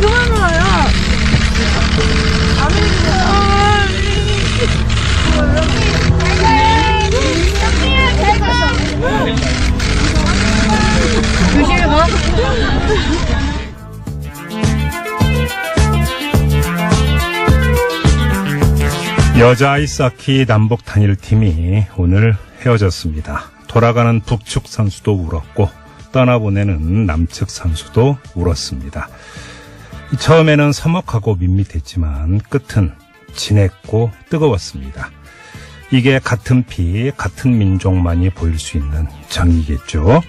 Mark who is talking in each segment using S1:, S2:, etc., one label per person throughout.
S1: 그만 와요. 조심히 가.
S2: 여자 아이스하키 남북 단일팀이 오늘 헤어졌습니다. 돌아가는 북측 선수도 울었고 떠나보내는 남측 선수도 울었습니다. 처음에는 서먹하고 밋밋했지만 끝은 진했고 뜨거웠습니다. 이게 같은 피, 같은 민족만이 보일 수 있는 정이겠죠.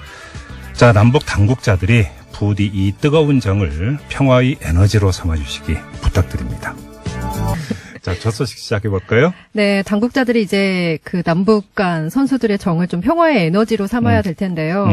S2: 자, 남북 당국자들이 부디 이 뜨거운 정을 평화의 에너지로 삼아주시기 부탁드립니다. 자, 첫 소식 시작해볼까요?
S3: 네, 당국자들이 이제 그 남북 간 선수들의 정을 좀 평화의 에너지로 삼아야 될 텐데요.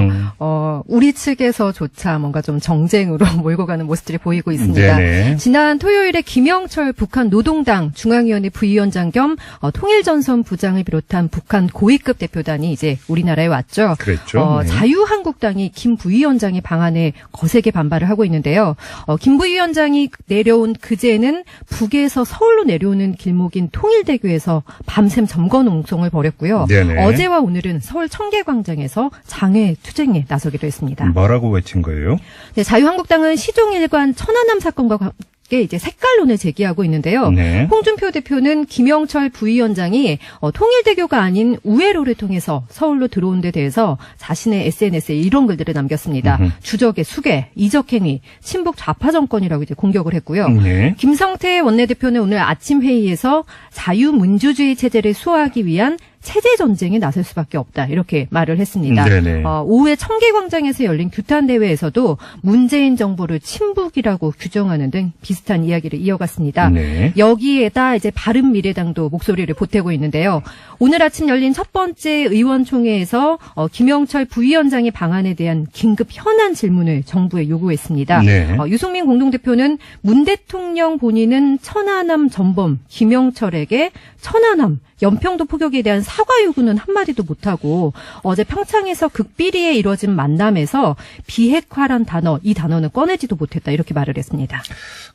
S3: 우리 측에서조차 뭔가 좀 정쟁으로 몰고 가는 모습들이 보이고 있습니다.
S2: 네네.
S3: 지난 토요일에 김영철 북한 노동당 중앙위원회 부위원장 겸 통일전선 부장을 비롯한 북한 고위급 대표단이 이제 우리나라에 왔죠.
S2: 그랬죠. 네.
S3: 자유한국당이 김 부위원장의 방안에 거세게 반발을 하고 있는데요. 김 부위원장이 내려온 그제는 북에서 서울로 내려오는 길목인 통일대교에서 밤샘 점거 농성을 벌였고요.
S2: 네네.
S3: 어제와 오늘은 서울 청계광장에서 장외 투쟁에 나서기도 했습니다.
S2: 뭐라고 외친 거예요?
S3: 네, 자유한국당은 시종일관 천안함 사건과 함께 이제 색깔론을 제기하고 있는데요.
S2: 네.
S3: 홍준표 대표는 김영철 부위원장이 통일대교가 아닌 우회로를 통해서 서울로 들어온 데 대해서 자신의 SNS에 이런 글들을 남겼습니다. 주적의 수괴, 이적행위, 친북 좌파 정권이라고 이제 공격을 했고요.
S2: 네.
S3: 김성태 원내대표는 오늘 아침 회의에서 자유민주주의 체제를 수호하기 위한 체제 전쟁에 나설 수밖에 없다 이렇게 말을 했습니다.
S2: 네네.
S3: 오후에 청계광장에서 열린 규탄 대회에서도 문재인 정부를 친북이라고 규정하는 등 비슷한 이야기를 이어갔습니다.
S2: 네.
S3: 여기에다 이제 바른미래당도 목소리를 보태고 있는데요. 오늘 아침 열린 첫 번째 의원총회에서 김영철 부위원장의 방안에 대한 긴급 현안 질문을 정부에 요구했습니다.
S2: 네.
S3: 유승민 공동대표는 문 대통령 본인은 천안함 전범 김영철에게 천안함 연평도 포격에 대한 사과 요구는 한마디도 못하고 어제 평창에서 극비리에 이뤄진 만남에서 비핵화란 단어, 이 단어는 꺼내지도 못했다 이렇게 말을 했습니다.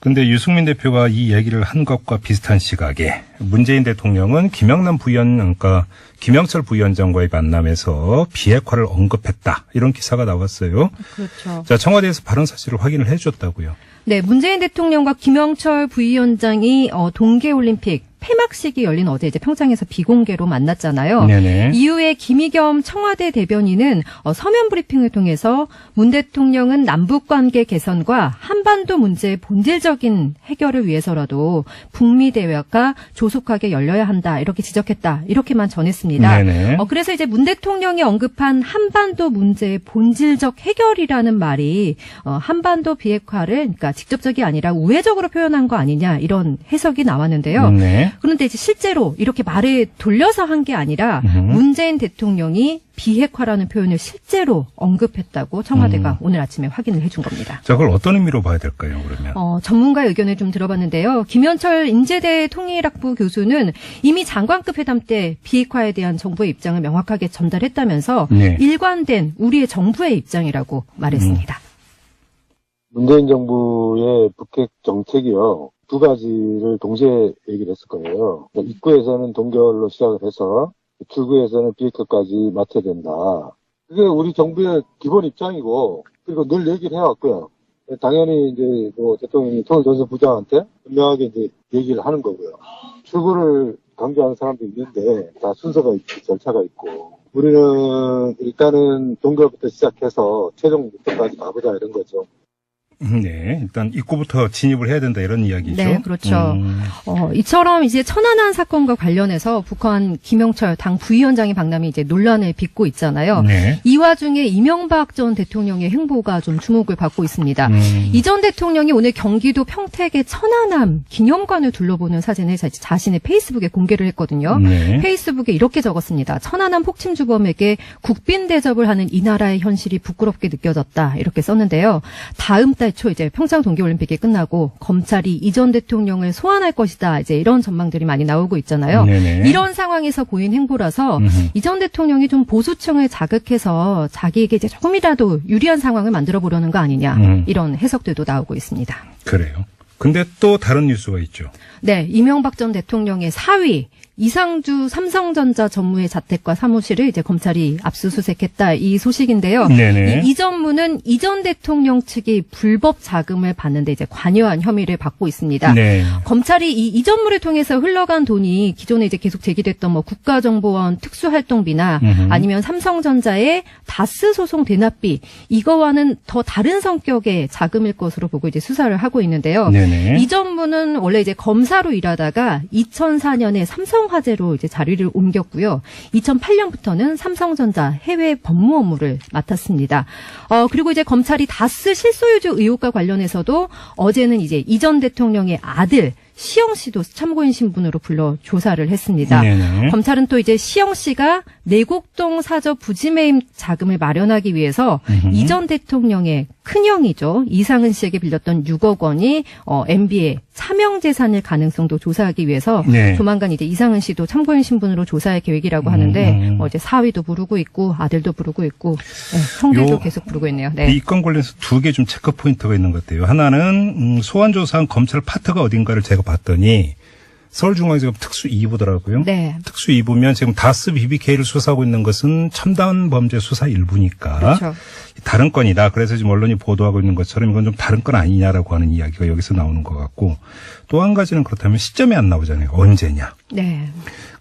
S2: 근데 유승민 대표가 이 얘기를 한 것과 비슷한 시각에 문재인 대통령은 김영남 부위원, 그러니까 김영철 부위원장과의 만남에서 비핵화를 언급했다. 이런 기사가 나왔어요.
S3: 그렇죠.
S2: 자, 청와대에서 발언 사실을 확인을 해줬다고요.
S3: 네, 문재인 대통령과 김영철 부위원장이 동계올림픽 폐막식이 열린 어제 이제 평창에서 비공개로 만났잖아요.
S2: 네네.
S3: 이후에 김의겸 청와대 대변인은 서면 브리핑을 통해서 문 대통령은 남북관계 개선과 한반도 문제의 본질적인 해결을 위해서라도 북미 대화가 조속하게 열려야 한다 이렇게 지적했다 이렇게만 전했습니다.
S2: 네네.
S3: 그래서 이제 문 대통령이 언급한 한반도 문제의 본질적 해결이라는 말이 한반도 비핵화를 그러니까 직접적이 아니라 우회적으로 표현한 거 아니냐 이런 해석이 나왔는데요.
S2: 네.
S3: 그런데 이제 실제로 이렇게 말을 돌려서 한 게 아니라 문재인 대통령이 비핵화라는 표현을 실제로 언급했다고 청와대가 오늘 아침에 확인을 해준 겁니다.
S2: 자, 그걸 어떤 의미로 봐야 될까요, 그러면?
S3: 전문가의 의견을 좀 들어봤는데요. 김현철 인제대 통일학부 교수는 이미 장관급 회담 때 비핵화에 대한 정부의 입장을 명확하게 전달했다면서
S2: 네.
S3: 일관된 우리의 정부의 입장이라고 말했습니다.
S4: 문재인 정부의 북핵 정책이요. 두 가지를 동시에 얘기를 했을 거예요. 입구에서는 동결로 시작을 해서 출구에서는 비핵화까지 맞춰야 된다. 그게 우리 정부의 기본 입장이고 그리고 늘 얘기를 해왔고요. 당연히 이제 뭐 대통령이 통일전선 부장한테 분명하게 이제 얘기를 하는 거고요. 출구를 강조하는 사람도 있는데 다 순서가 있고 절차가 있고 우리는 일단은 동결부터 시작해서 최종 목표까지 가보자 이런 거죠.
S2: 네, 일단 입구부터 진입을 해야 된다 이런 이야기죠.
S3: 네, 그렇죠. 이처럼 이제 천안함 사건과 관련해서 북한 김영철 당 부위원장의 방남이 이제 논란을 빚고 있잖아요.
S2: 네.
S3: 이 와중에 이명박 전 대통령의 행보가 좀 주목을 받고 있습니다. 이 전 대통령이 오늘 경기도 평택의 천안함 기념관을 둘러보는 사진을 자신의 페이스북에 공개를 했거든요.
S2: 네.
S3: 페이스북에 이렇게 적었습니다. 천안함 폭침 주범에게 국빈 대접을 하는 이 나라의 현실이 부끄럽게 느껴졌다. 이렇게 썼는데요. 다음 달 초 이제 평창 동계올림픽이 끝나고 검찰이 이 전 대통령을 소환할 것이다. 이제 이런 전망들이 많이 나오고 있잖아요.
S2: 네네.
S3: 이런 상황에서 보인 행보라서 이 전 대통령이 좀 보수층을 자극해서 자기에게 이제 조금이라도 유리한 상황을 만들어 보려는 거 아니냐. 이런 해석들도 나오고 있습니다.
S2: 그래요. 근데 또 다른 뉴스가 있죠.
S3: 네, 이명박 전 대통령의 사위 이상주 삼성전자 전무의 자택과 사무실을 이제 검찰이 압수수색했다 이 소식인데요.
S2: 네네.
S3: 이 전무는 이전 대통령 측이 불법 자금을 받는데 이제 관여한 혐의를 받고 있습니다.
S2: 네.
S3: 검찰이 이 전무를 통해서 흘러간 돈이 기존에 이제 계속 제기됐던 뭐 국가정보원 특수활동비나 아니면 삼성전자의 다스 소송 대납비 이거와는 더 다른 성격의 자금일 것으로 보고 이제 수사를 하고 있는데요.
S2: 네네.
S3: 이 전무는 원래 이제 검사로 일하다가 2004년에 삼성화재로 이제 자리를 옮겼고요. 2008년부터는 삼성전자 해외 법무 업무를 맡았습니다. 그리고 이제 검찰이 다스 실소유주 의혹과 관련해서도 어제는 이제 이전 대통령의 아들 시영 씨도 참고인 신분으로 불러 조사를 했습니다.
S2: 네네.
S3: 검찰은 또 이제 시영 씨가 내곡동 사저 부지매임 자금을 마련하기 위해서 이전 대통령의 큰형이죠. 이상은 씨에게 빌렸던 6억 원이 MB의 차명 재산일 가능성도 조사하기 위해서
S2: 네.
S3: 조만간 이제 이상은 씨도 참고인 신분으로 조사할 계획이라고 하는데 이제 사위도 부르고 있고 아들도 부르고 있고 네, 형들도 계속 부르고 있네요. 네.
S2: 이 건 관련해서 두 개 좀 체크 포인트가 있는 것 같아요. 하나는 소환 조사한 검찰 파트가 어딘가를 제가 봤더니 서울중앙지검 특수 2부더라고요.
S3: 네.
S2: 특수 2부면 지금 다스 BBK를 수사하고 있는 것은 첨단 범죄 수사 일부니까
S3: 그렇죠.
S2: 다른 건이다. 그래서 지금 언론이 보도하고 있는 것처럼 이건 좀 다른 건 아니냐라고 하는 이야기가 여기서 나오는 것 같고 또 한 가지는 그렇다면 시점이 안 나오잖아요. 언제냐.
S3: 네.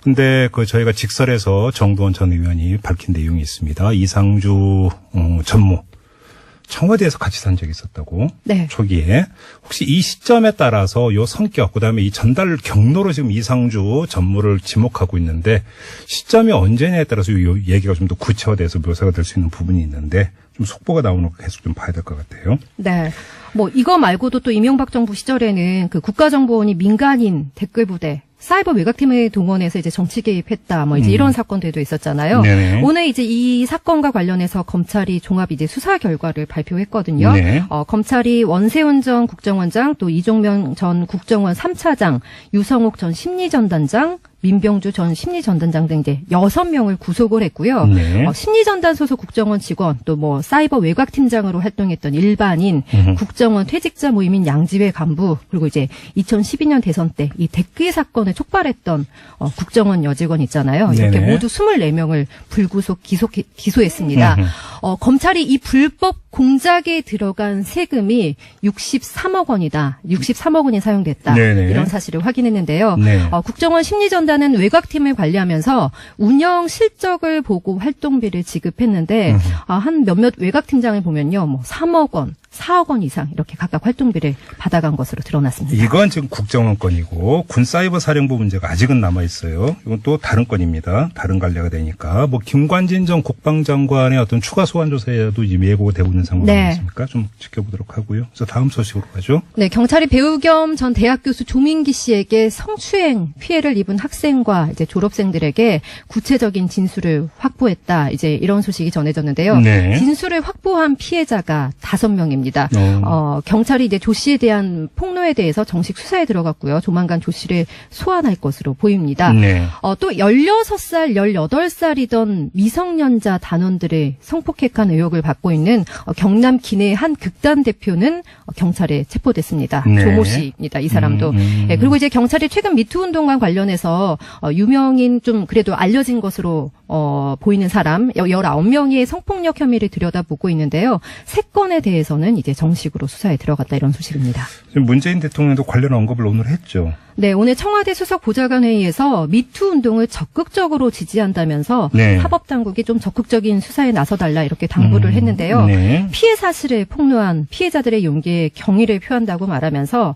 S2: 근데 저희가 직설에서 정두원 전 의원이 밝힌 내용이 있습니다. 이상주 전무. 청와대에서 같이 산 적이 있었다고.
S3: 네.
S2: 초기에. 혹시 이 시점에 따라서 요 성격, 그다음에 이 전달 경로로 지금 이상주 전무를 지목하고 있는데 시점이 언제냐에 따라서 요 얘기가 좀 더 구체화돼서 묘사가 될 수 있는 부분이 있는데 좀 속보가 나오는 거 계속 좀 봐야 될 것 같아요.
S3: 네. 뭐 이거 말고도 또 이명박 정부 시절에는 그 국가정보원이 민간인 댓글부대 사이버 외곽팀을 동원해서 이제 정치 개입했다, 뭐 이제 이런 사건들도 있었잖아요.
S2: 네네.
S3: 오늘 이제 이 사건과 관련해서 검찰이 종합 이제 수사 결과를 발표했거든요.
S2: 네.
S3: 검찰이 원세훈 전 국정원장, 또 이종명 전 국정원 3차장, 유성옥 전 심리전단장, 민병주 전 심리전단장 등 이제 6명을 구속을 했고요.
S2: 네.
S3: 심리전단 소속 국정원 직원, 또 뭐 사이버 외곽팀장으로 활동했던 일반인, 국정원 퇴직자 모임인 양지회 간부, 그리고 이제 2012년 대선 때 이 댓글 사건을 촉발했던 국정원 여직원 있잖아요. 이렇게
S2: 네네.
S3: 모두 24명을 불구속 기소했습니다. 검찰이 이 불법 공작에 들어간 세금이 63억 원이다. 63억 원이 사용됐다.
S2: 네네.
S3: 이런 사실을 확인했는데요.
S2: 네.
S3: 국정원 심리전단은 외곽팀을 관리하면서 운영 실적을 보고 활동비를 지급했는데 한 몇몇 외곽팀장을 보면요. 뭐 3억 원, 4억 원 이상 이렇게 각각 활동비를 받아간 것으로 드러났습니다.
S2: 이건 지금 국정원 건이고 군사이버사령부 문제가 아직은 남아있어요. 이건 또 다른 건입니다. 다른 관례가 되니까. 뭐 김관진 전 국방장관의 어떤 추가 소환 조사에도 이제 예고가 되고 있는 상황
S3: 네.
S2: 아니겠습니까? 좀 지켜보도록 하고요. 그래서 다음 소식으로 가죠.
S3: 네, 경찰이 배우 겸 전 대학 교수 조민기 씨에게 성추행 피해를 입은 학생과 이제 졸업생들에게 구체적인 진술을 확보했다. 이제 이런 소식이 전해졌는데요.
S2: 네.
S3: 진술을 확보한 피해자가 5명입니다. 경찰이 이제 조 씨에 대한 폭로에 대해서 정식 수사에 들어갔고요. 조만간 조 씨를 소환할 것으로 보입니다.
S2: 네.
S3: 또 16살, 18살이던 미성년자 단원들의 성폭행한 의혹을 받고 있는 경남 기내 한 극단 대표는 경찰에 체포됐습니다.
S2: 네.
S3: 조모 씨입니다. 이 사람도. 네, 그리고 이제 경찰이 최근 미투 운동과 관련해서 유명인 좀 그래도 알려진 것으로 보이는 사람 19명의 성폭력 혐의를 들여다보고 있는데요. 3건에 대해서는 이제 정식으로 수사에 들어갔다 이런 소식입니다.
S2: 지금 문재인 대통령도 관련 언급을 오늘 했죠.
S3: 네, 오늘 청와대 수석 보좌관 회의에서 미투 운동을 적극적으로 지지한다면서
S2: 네.
S3: 사법당국이 좀 적극적인 수사에 나서달라 이렇게 당부를 했는데요.
S2: 네.
S3: 피해 사실을 폭로한 피해자들의 용기에 경의를 표한다고 말하면서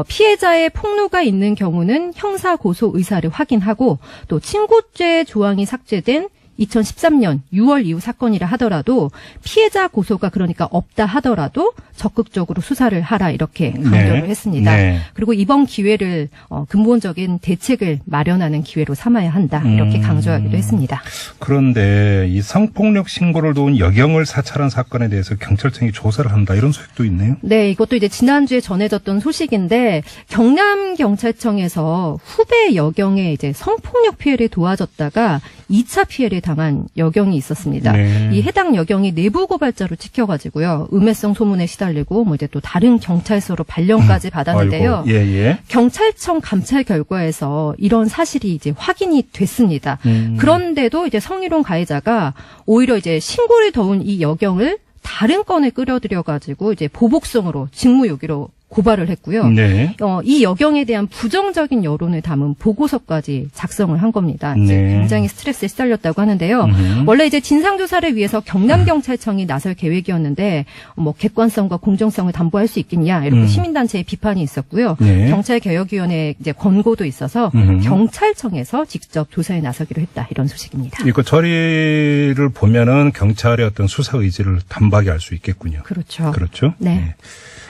S3: 피해자의 폭로가 있는 경우는 형사 고소 의사를 확인하고 또 친고죄 조항이 삭제된 2013년 6월 이후 사건이라 하더라도 피해자 고소가 그러니까 없다 하더라도 적극적으로 수사를 하라 이렇게 강조를
S2: 네.
S3: 했습니다.
S2: 네.
S3: 그리고 이번 기회를 근본적인 대책을 마련하는 기회로 삼아야 한다 이렇게 강조하기도 했습니다.
S2: 그런데 이 성폭력 신고를 도운 여경을 사찰한 사건에 대해서 경찰청이 조사를 한다 이런 소식도 있네요.
S3: 네, 이것도 이제 지난주에 전해졌던 소식인데 경남경찰청에서 후배 여경의 이제 성폭력 피해를 도와줬다가 2차 피해를 당한 여경이 있었습니다.
S2: 네.
S3: 이 해당 여경이 내부 고발자로 찍혀가지고요. 음해성 소문에 시달리고 뭐 이제 또 다른 경찰서로 발령까지 받았는데요.
S2: 아이고, 예.
S3: 경찰청 감찰 결과에서 이런 사실이 이제 확인이 됐습니다. 그런데도 이제 성희롱 가해자가 오히려 이제 신고를 더운 이 여경을 다른 건에 끌어들여가지고 이제 보복성으로 직무유기로 고발을 했고요.
S2: 네.
S3: 이 여경에 대한 부정적인 여론을 담은 보고서까지 작성을 한 겁니다. 이제
S2: 네.
S3: 굉장히 스트레스에 시달렸다고 하는데요. 원래 이제 진상조사를 위해서 경남경찰청이 나설 계획이었는데 뭐 객관성과 공정성을 담보할 수 있겠냐 이렇게 시민단체의 비판이 있었고요.
S2: 네.
S3: 경찰개혁위원회 이제 권고도 있어서 경찰청에서 직접 조사에 나서기로 했다 이런 소식입니다.
S2: 이거 처리를 보면은 경찰의 어떤 수사 의지를 단박에 알 수 있겠군요.
S3: 그렇죠.
S2: 그렇죠?
S3: 네.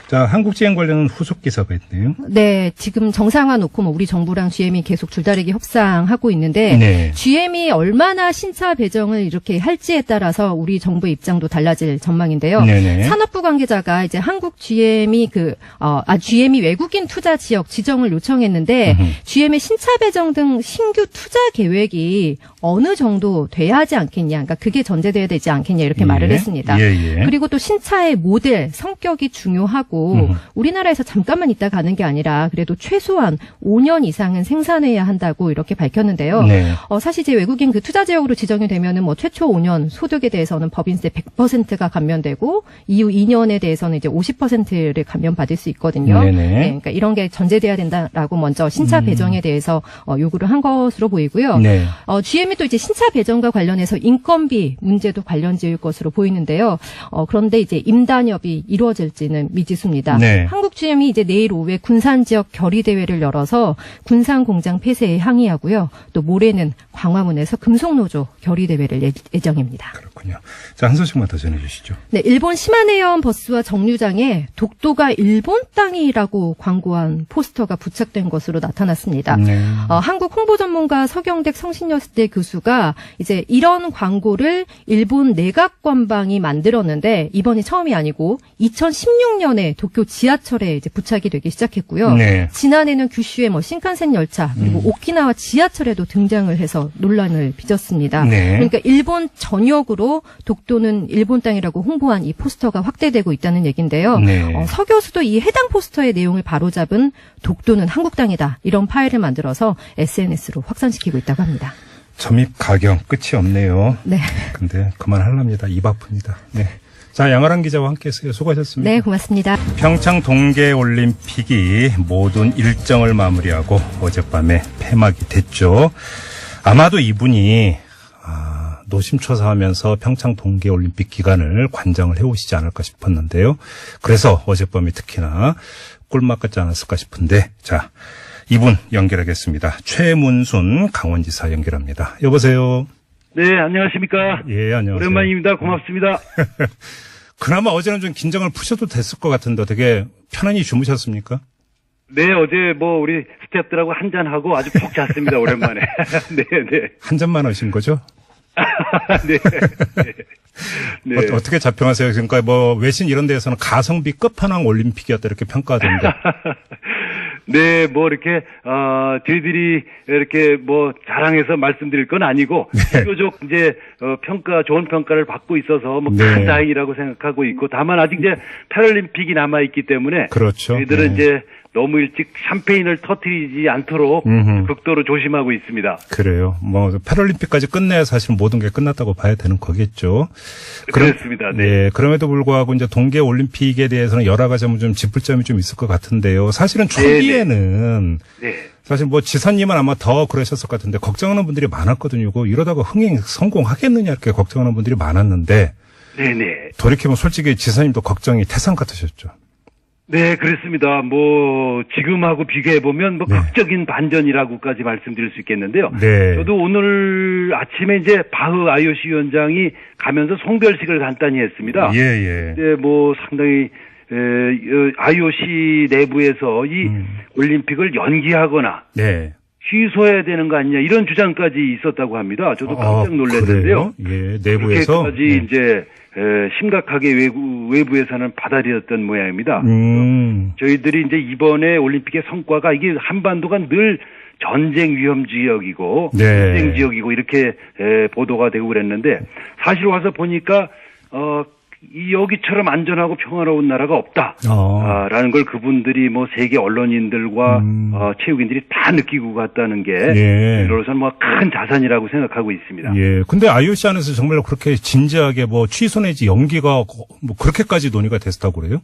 S2: 자, 한국지행 관련은 후속 기사가 있네요.
S3: 네, 지금 정상화 놓고 뭐 우리 정부랑 GM이 계속 줄다리기 협상하고 있는데
S2: 네.
S3: GM이 얼마나 신차 배정을 이렇게 할지에 따라서 우리 정부의 입장도 달라질 전망인데요.
S2: 네네.
S3: 산업부 관계자가 이제 한국 GM이 GM이 외국인 투자 지역 지정을 요청했는데 GM의 신차 배정 등 신규 투자 계획이 어느 정도 돼야 하지 않겠냐, 그러니까 그게 전제돼야 되지 않겠냐 이렇게 말을 했습니다.
S2: 예.
S3: 그리고 또 신차의 모델, 성격이 중요하고 우리나라에서 잠깐만 있다 가는 게 아니라 그래도 최소한 5년 이상은 생산해야 한다고 이렇게 밝혔는데요.
S2: 네.
S3: 사실 이제 외국인 그 투자 지역으로 지정이 되면은 뭐 최초 5년 소득에 대해서는 법인세 100%가 감면되고 이후 2년에 대해서는 이제 50%를 감면받을 수 있거든요.
S2: 네네.
S3: 네, 그러니까 이런 게 전제돼야 된다라고 먼저 신차 배정에 대해서 요구를 한 것으로 보이고요.
S2: 네.
S3: GM이 또 이제 신차 배정과 관련해서 인건비 문제도 관련지을 것으로 보이는데요. 그런데 이제 임단협이 이루어질지는 미지수입니다.
S2: 네.
S3: 한국 GM이 이제 내일 오후에 군산 지역 결의 대회를 열어서 군산 공장 폐쇄에 항의하고요. 또 모레는 광화문에서 금속노조 결의 대회를 예정입니다.
S2: 그렇군요. 자, 한 소식만 더 전해주시죠.
S3: 네, 일본 시마네현 버스와 정류장에 독도가 일본 땅이라고 광고한 포스터가 부착된 것으로 나타났습니다.
S2: 네.
S3: 한국 홍보 전문가 서경택 성신여대 교수가 이제 이런 광고를 일본 내각관방이 만들었는데 이번이 처음이 아니고 2016년에 도쿄 지하철에 이제 부착이 되기 시작했고요.
S2: 네.
S3: 지난해는 규슈의 뭐 신칸센 열차 그리고 오키나와 지하철에도 등장을 해서 논란을 빚었습니다.
S2: 네.
S3: 그러니까 일본 전역으로 독도는 일본 땅이라고 홍보한 이 포스터가 확대되고 있다는 얘기인데요.
S2: 네.
S3: 서 교수도 이 해당 포스터의 내용을 바로잡은 독도는 한국 땅이다 이런 파일을 만들어서 SNS로 확산시키고 있다고 합니다.
S2: 점입 가경 끝이 없네요.
S3: 네.
S2: 근데 그만하랍니다. 입 아픕니다. 네. 자, 양아란 기자와 함께했어요. 수고하셨습니다.
S3: 네, 고맙습니다.
S2: 평창 동계올림픽이 모든 일정을 마무리하고 어젯밤에 폐막이 됐죠. 아마도 이분이 노심초사하면서 평창 동계올림픽 기간을 관장을 해오시지 않을까 싶었는데요. 그래서 어젯밤이 특히나 꿀맛 같지 않았을까 싶은데, 자, 이분 연결하겠습니다. 최문순 강원지사 연결합니다. 여보세요.
S1: 네, 안녕하십니까.
S2: 예, 안녕하세요.
S1: 오랜만입니다. 고맙습니다.
S2: 그나마 어제는 좀 긴장을 푸셔도 됐을 것 같은데 어떻게 편안히 주무셨습니까?
S1: 네, 어제 뭐 우리 스태프들하고 한잔하고 아주 푹 잤습니다. 오랜만에. 네.
S2: 한 잔만 하신 거죠?
S1: 네. 네.
S2: 어떻게 자평하세요? 그러니까 뭐 외신 이런 데에서는 가성비 끝판왕 올림픽이었다 이렇게 평가하던데.
S1: 네, 뭐 이렇게 저희들이 이렇게 뭐 자랑해서 말씀드릴 건 아니고 비교적 이제 좋은 평가를 받고 있어서 뭐 큰 다행이라고 생각하고 있고 다만 아직 이제 패럴림픽이 남아 있기 때문에
S2: 그렇죠.
S1: 저희들은 이제 너무 일찍 샴페인을 터뜨리지 않도록 극도로 조심하고 있습니다.
S2: 그래요. 뭐 패럴림픽까지 끝내야 사실 모든 게 끝났다고 봐야 되는 거겠죠.
S1: 그렇습니다. 네.
S2: 네. 그럼에도 불구하고 이제 동계 올림픽에 대해서는 여러 가지 좀 짚을 점이 좀 있을 것 같은데요. 사실은 초기에는
S1: 네.
S2: 사실 뭐 지사님은 아마 더 그러셨을 것 같은데 걱정하는 분들이 많았거든요. 이러다가 흥행 성공하겠느냐 이렇게 걱정하는 분들이 많았는데
S1: 네네.
S2: 돌이켜보면 솔직히 지사님도 걱정이 태산 같으셨죠.
S1: 네, 그렇습니다. 뭐 지금하고 비교해 보면 뭐 극적인 반전이라고까지 말씀드릴 수 있겠는데요.
S2: 네.
S1: 저도 오늘 아침에 이제 바흐 IOC 위원장이 가면서 송별식을 간단히 했습니다.
S2: 예.
S1: 네, 뭐 상당히 IOC 내부에서 이 올림픽을 연기하거나 취소해야 되는 거 아니냐 이런 주장까지 있었다고 합니다. 저도 깜짝 놀랐는데요.
S2: 예, 내부에서
S1: 그렇게까지 이제 심각하게 외부에서는 받아들였던 모양입니다. 저희들이 이제 이번에 올림픽의 성과가 이게 한반도가 늘 전쟁 위험 지역이고
S2: 네.
S1: 전쟁 지역이고 이렇게 보도가 되고 그랬는데 사실 와서 보니까 여기처럼 안전하고 평화로운 나라가 없다라는 걸 그분들이 뭐 세계 언론인들과 체육인들이 다 느끼고 갔다는 게 저로서는 뭐 큰 자산이라고 생각하고 있습니다.
S2: 예. 근데 IOC 안에서 정말 그렇게 진지하게 뭐 취소 내지 연기가 뭐 그렇게까지 논의가 됐다고 그래요?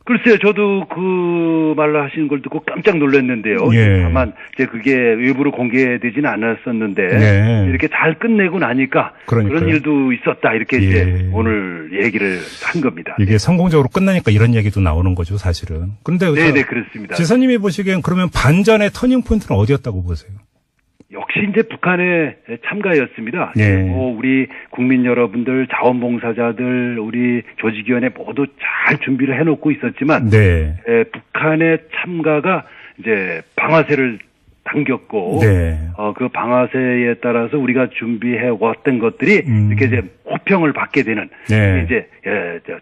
S1: 글쎄요, 저도 그 말로 하시는 걸 듣고 깜짝 놀랐는데요.
S2: 예.
S1: 다만 이제 그게 일부러 공개되지는 않았었는데 이렇게 잘 끝내고 나니까
S2: 그러니까요.
S1: 그런 일도 있었다 이렇게 이제 오늘 얘기를 한 겁니다.
S2: 이게 성공적으로 끝나니까 이런 얘기도 나오는 거죠, 사실은. 그런데
S1: 네네 그렇습니다.
S2: 지사님이 보시기엔 그러면 반전의 터닝 포인트는 어디였다고 보세요?
S1: 역시 이제 북한의 참가였습니다.
S2: 네.
S1: 우리 국민 여러분들, 자원봉사자들, 우리 조직위원회 모두 잘 준비를 해놓고 있었지만,
S2: 네.
S1: 북한의 참가가 이제 방아쇠를 당겼고,
S2: 네.
S1: 그 방아쇠에 따라서 우리가 준비해 왔던 것들이 이렇게 이제 호평을 받게 되는 이제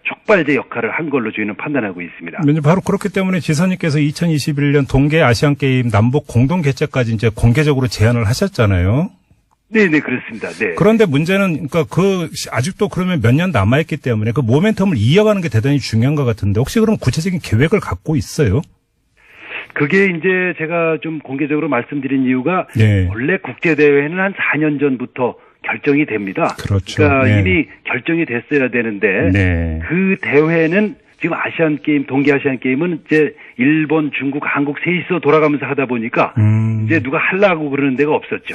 S1: 촉발제 역할을 한 걸로 저희는 판단하고 있습니다.
S2: 바로 그렇기 때문에 지사님께서 2021년 동계 아시안 게임 남북 공동 개최까지 이제 공개적으로 제안을 하셨잖아요.
S1: 네네 그렇습니다. 네.
S2: 그런데 문제는 그러니까 아직도 그러면 몇 년 남아있기 때문에 그 모멘텀을 이어가는 게 대단히 중요한 것 같은데 혹시 그럼 구체적인 계획을 갖고 있어요?
S1: 그게 이제 제가 좀 공개적으로 말씀드린 이유가 원래 국제대회는 한 4년 전부터 결정이 됩니다.
S2: 그렇죠.
S1: 그러니까 이미 결정이 됐어야 되는데 그 대회는 지금 아시안게임, 동계아시안게임은 이제 일본, 중국, 한국 셋이서 돌아가면서 하다 보니까 이제 누가 하려고 그러는 데가 없었죠.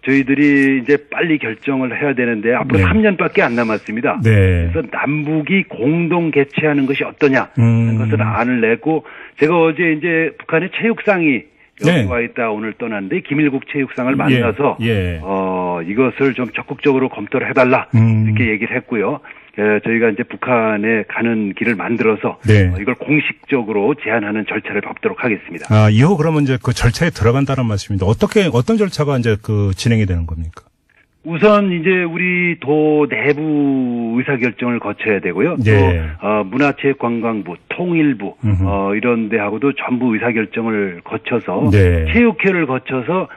S1: 저희들이 이제 빨리 결정을 해야 되는데 앞으로 3년밖에 안 남았습니다. 그래서 남북이 공동 개최하는 것이 어떠냐 하는 것을 안을 내고 제가 어제 이제 북한의 체육상이 여기 와 있다 오늘 떠났는데 김일국 체육상을 만나서 이것을 좀 적극적으로 검토를 해달라 이렇게 얘기를 했고요. 저희가 이제 북한에 가는 길을 만들어서 이걸 공식적으로 제안하는 절차를 밟도록 하겠습니다.
S2: 이후 그러면 이제 그 절차에 들어간다는 말씀인데 어떤 절차가 이제 진행이 되는 겁니까?
S1: 우선 이제 우리 도 내부 의사결정을 거쳐야 되고요. 또 문화체육관광부, 통일부 이런 데하고도 전부 의사결정을 거쳐서 체육회를 거쳐서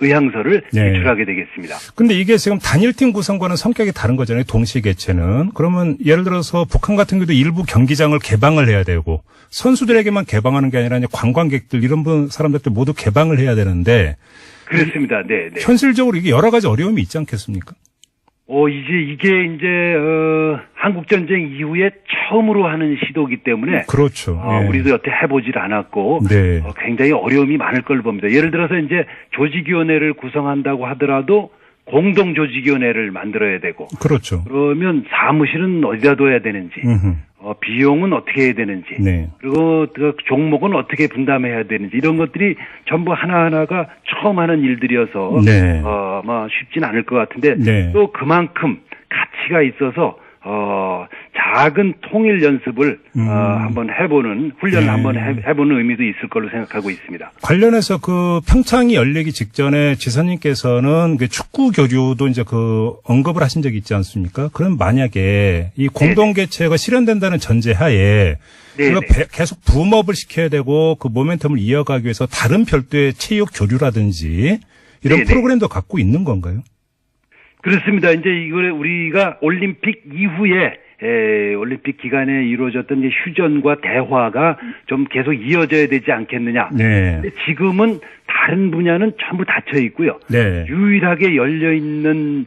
S1: 의향서를 제출하게 되겠습니다.
S2: 근데 이게 지금 단일팀 구성과는 성격이 다른 거잖아요. 동시 개최는. 그러면 예를 들어서 북한 같은 경우도 일부 경기장을 개방을 해야 되고 선수들에게만 개방하는 게 아니라 이제 관광객들 이런 사람들도 모두 개방을 해야 되는데
S1: 그렇습니다. 네.
S2: 현실적으로 이게 여러 가지 어려움이 있지 않겠습니까?
S1: 이게 한국전쟁 이후에 처음으로 하는 시도이기 때문에.
S2: 그렇죠.
S1: 우리도 여태 해보질 않았고. 굉장히 어려움이 많을 걸로 봅니다. 예를 들어서 이제 조직위원회를 구성한다고 하더라도 공동조직위원회를 만들어야 되고.
S2: 그렇죠.
S1: 그러면 사무실은 어디다 둬야 되는지. 비용은 어떻게 해야 되는지. 그리고 그 종목은 어떻게 분담해야 되는지. 이런 것들이 전부 하나하나가 처음 하는 일들이어서. 쉽진 않을 것 같은데. 또 그만큼 가치가 있어서 작은 통일 연습을 한번 해보는 훈련을 한번 해보는 의미도 있을 걸로 생각하고 있습니다.
S2: 관련해서 그 평창이 열리기 직전에 지사님께서는 그 축구 교류도 이제 언급을 하신 적이 있지 않습니까? 그럼 만약에 이 공동 개최가 실현된다는 전제하에 계속 붐업을 시켜야 되고 그 모멘텀을 이어가기 위해서 다른 별도의 체육 교류라든지 이런 프로그램도 갖고 있는 건가요?
S1: 그렇습니다. 이제 이걸 우리가 올림픽 이후에 올림픽 기간에 이루어졌던 이제 휴전과 대화가 좀 계속 이어져야 되지 않겠느냐. 근데 지금은 다른 분야는 전부 닫혀 있고요. 유일하게 열려 있는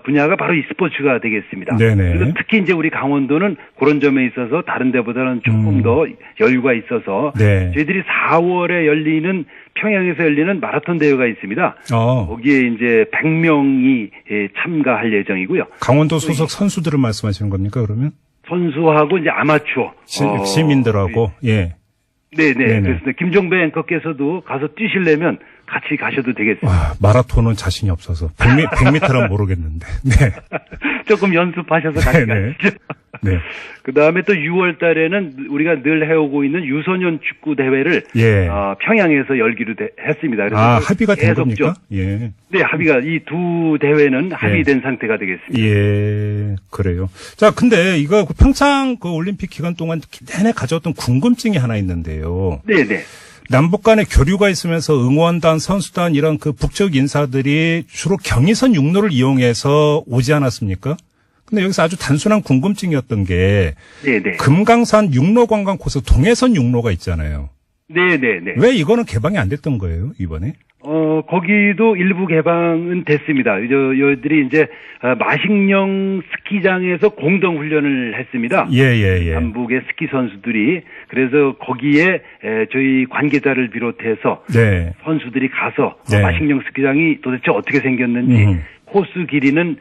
S1: 분야가 바로 이 스포츠가 되겠습니다. 그리고 특히 이제 우리 강원도는 그런 점에 있어서 다른 데보다는 조금 더 여유가 있어서 저희들이 4월에 열리는 평양에서 열리는 마라톤 대회가 있습니다. 거기에 이제 100명이 참가할 예정이고요.
S2: 강원도 소속 선수들을 말씀하시는 겁니까, 그러면?
S1: 선수하고 이제 아마추어.
S2: 시민들하고,
S1: 네네. 그래서 김종배 앵커께서도 가서 뛰시려면 같이 가셔도 되겠습니다.
S2: 마라톤은 자신이 없어서 100m는 모르겠는데.
S1: 조금 연습하셔서 같이 가시죠. 그 다음에 또 6월 달에는 우리가 늘 해오고 있는 유소년 축구 대회를 평양에서 열기로 했습니다. 그래서
S2: 합의가 된 겁니까?
S1: 네, 합의가 이 두 대회는 합의된 상태가 되겠습니다.
S2: 그래요. 자, 근데 이거 평창 그 올림픽 기간 동안 내내 가져왔던 궁금증이 하나 있는데요. 남북 간의 교류가 있으면서 응원단, 선수단 이런 그 북쪽 인사들이 주로 경의선 육로를 이용해서 오지 않았습니까? 근데 여기서 아주 단순한 궁금증이었던 게
S1: 네네.
S2: 금강산 육로 관광 코스 동해선 육로가 있잖아요.
S1: 네네네.
S2: 왜 이거는 개방이 안 됐던 거예요, 이번에?
S1: 거기도 일부 개방은 됐습니다. 여들이 이제 마식령 스키장에서 공동 훈련을 했습니다.
S2: 예.
S1: 남북의 스키 선수들이 그래서 거기에 저희 관계자를 비롯해서
S2: 네.
S1: 선수들이 가서
S2: 네.
S1: 마식령 스키장이 도대체 어떻게 생겼는지 코스 길이는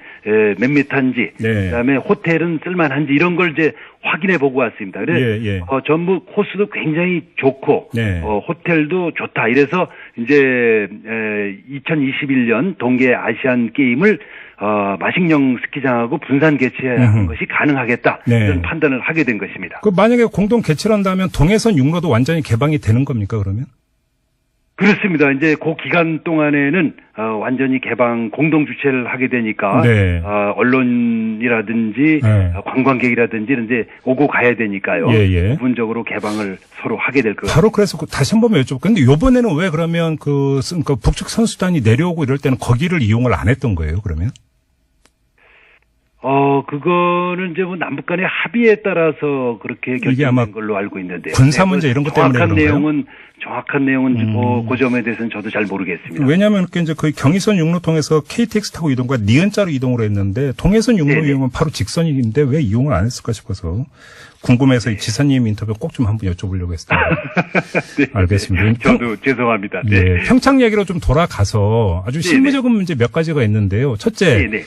S1: 몇 미터인지
S2: 네.
S1: 그다음에 호텔은 쓸만한지 이런 걸 이제 확인해 보고 왔습니다. 그래서
S2: 예.
S1: 전부 코스도 굉장히 좋고
S2: 네.
S1: 호텔도 좋다. 이래서 이제 2021년 동계 아시안 게임을 마식령 스키장하고 분산 개최하는 것이 가능하겠다.
S2: 네.
S1: 이런 판단을 하게 된 것입니다.
S2: 그 만약에 공동 개최를 한다면 동해선 육로도 완전히 개방이 되는 겁니까, 그러면?
S1: 그렇습니다. 이제 그 기간 동안에는 완전히 개방 공동 주최를 하게 되니까
S2: 네.
S1: 언론이라든지
S2: 네.
S1: 관광객이라든지 이제 오고 가야 되니까요.
S2: 예.
S1: 부분적으로 개방을 서로 하게 될 거예요.
S2: 바로 그래서 다시 한 번 여쭤볼게요. 근데 이번에는 왜 그러면 그 북측 선수단이 내려오고 이럴 때는 거기를 이용을 안 했던 거예요, 그러면?
S1: 그거는 이제 뭐 남북 간의 합의에 따라서 그렇게
S2: 이게 아마
S1: 결정된 걸로 알고 있는데요.
S2: 군사 문제 이런 것 때문에
S1: 정확한 내용은 그 점에 대해서는 저도 잘 모르겠습니다.
S2: 왜냐하면 이제 거의 경의선 육로 통해서 KTX 타고 이동과 니은자로 이동을 했는데 동해선 육로 이용은 바로 직선인데 왜 이용을 안 했을까 싶어서 궁금해서 이 지사님 인터뷰 꼭 좀 한번 여쭤보려고 했어요.
S1: 네.
S2: 알겠습니다.
S1: 저도 죄송합니다. 네.
S2: 네. 평창 얘기로 좀 돌아가서 아주 실무적인 문제 몇 가지가 있는데요. 첫째.
S1: 네네.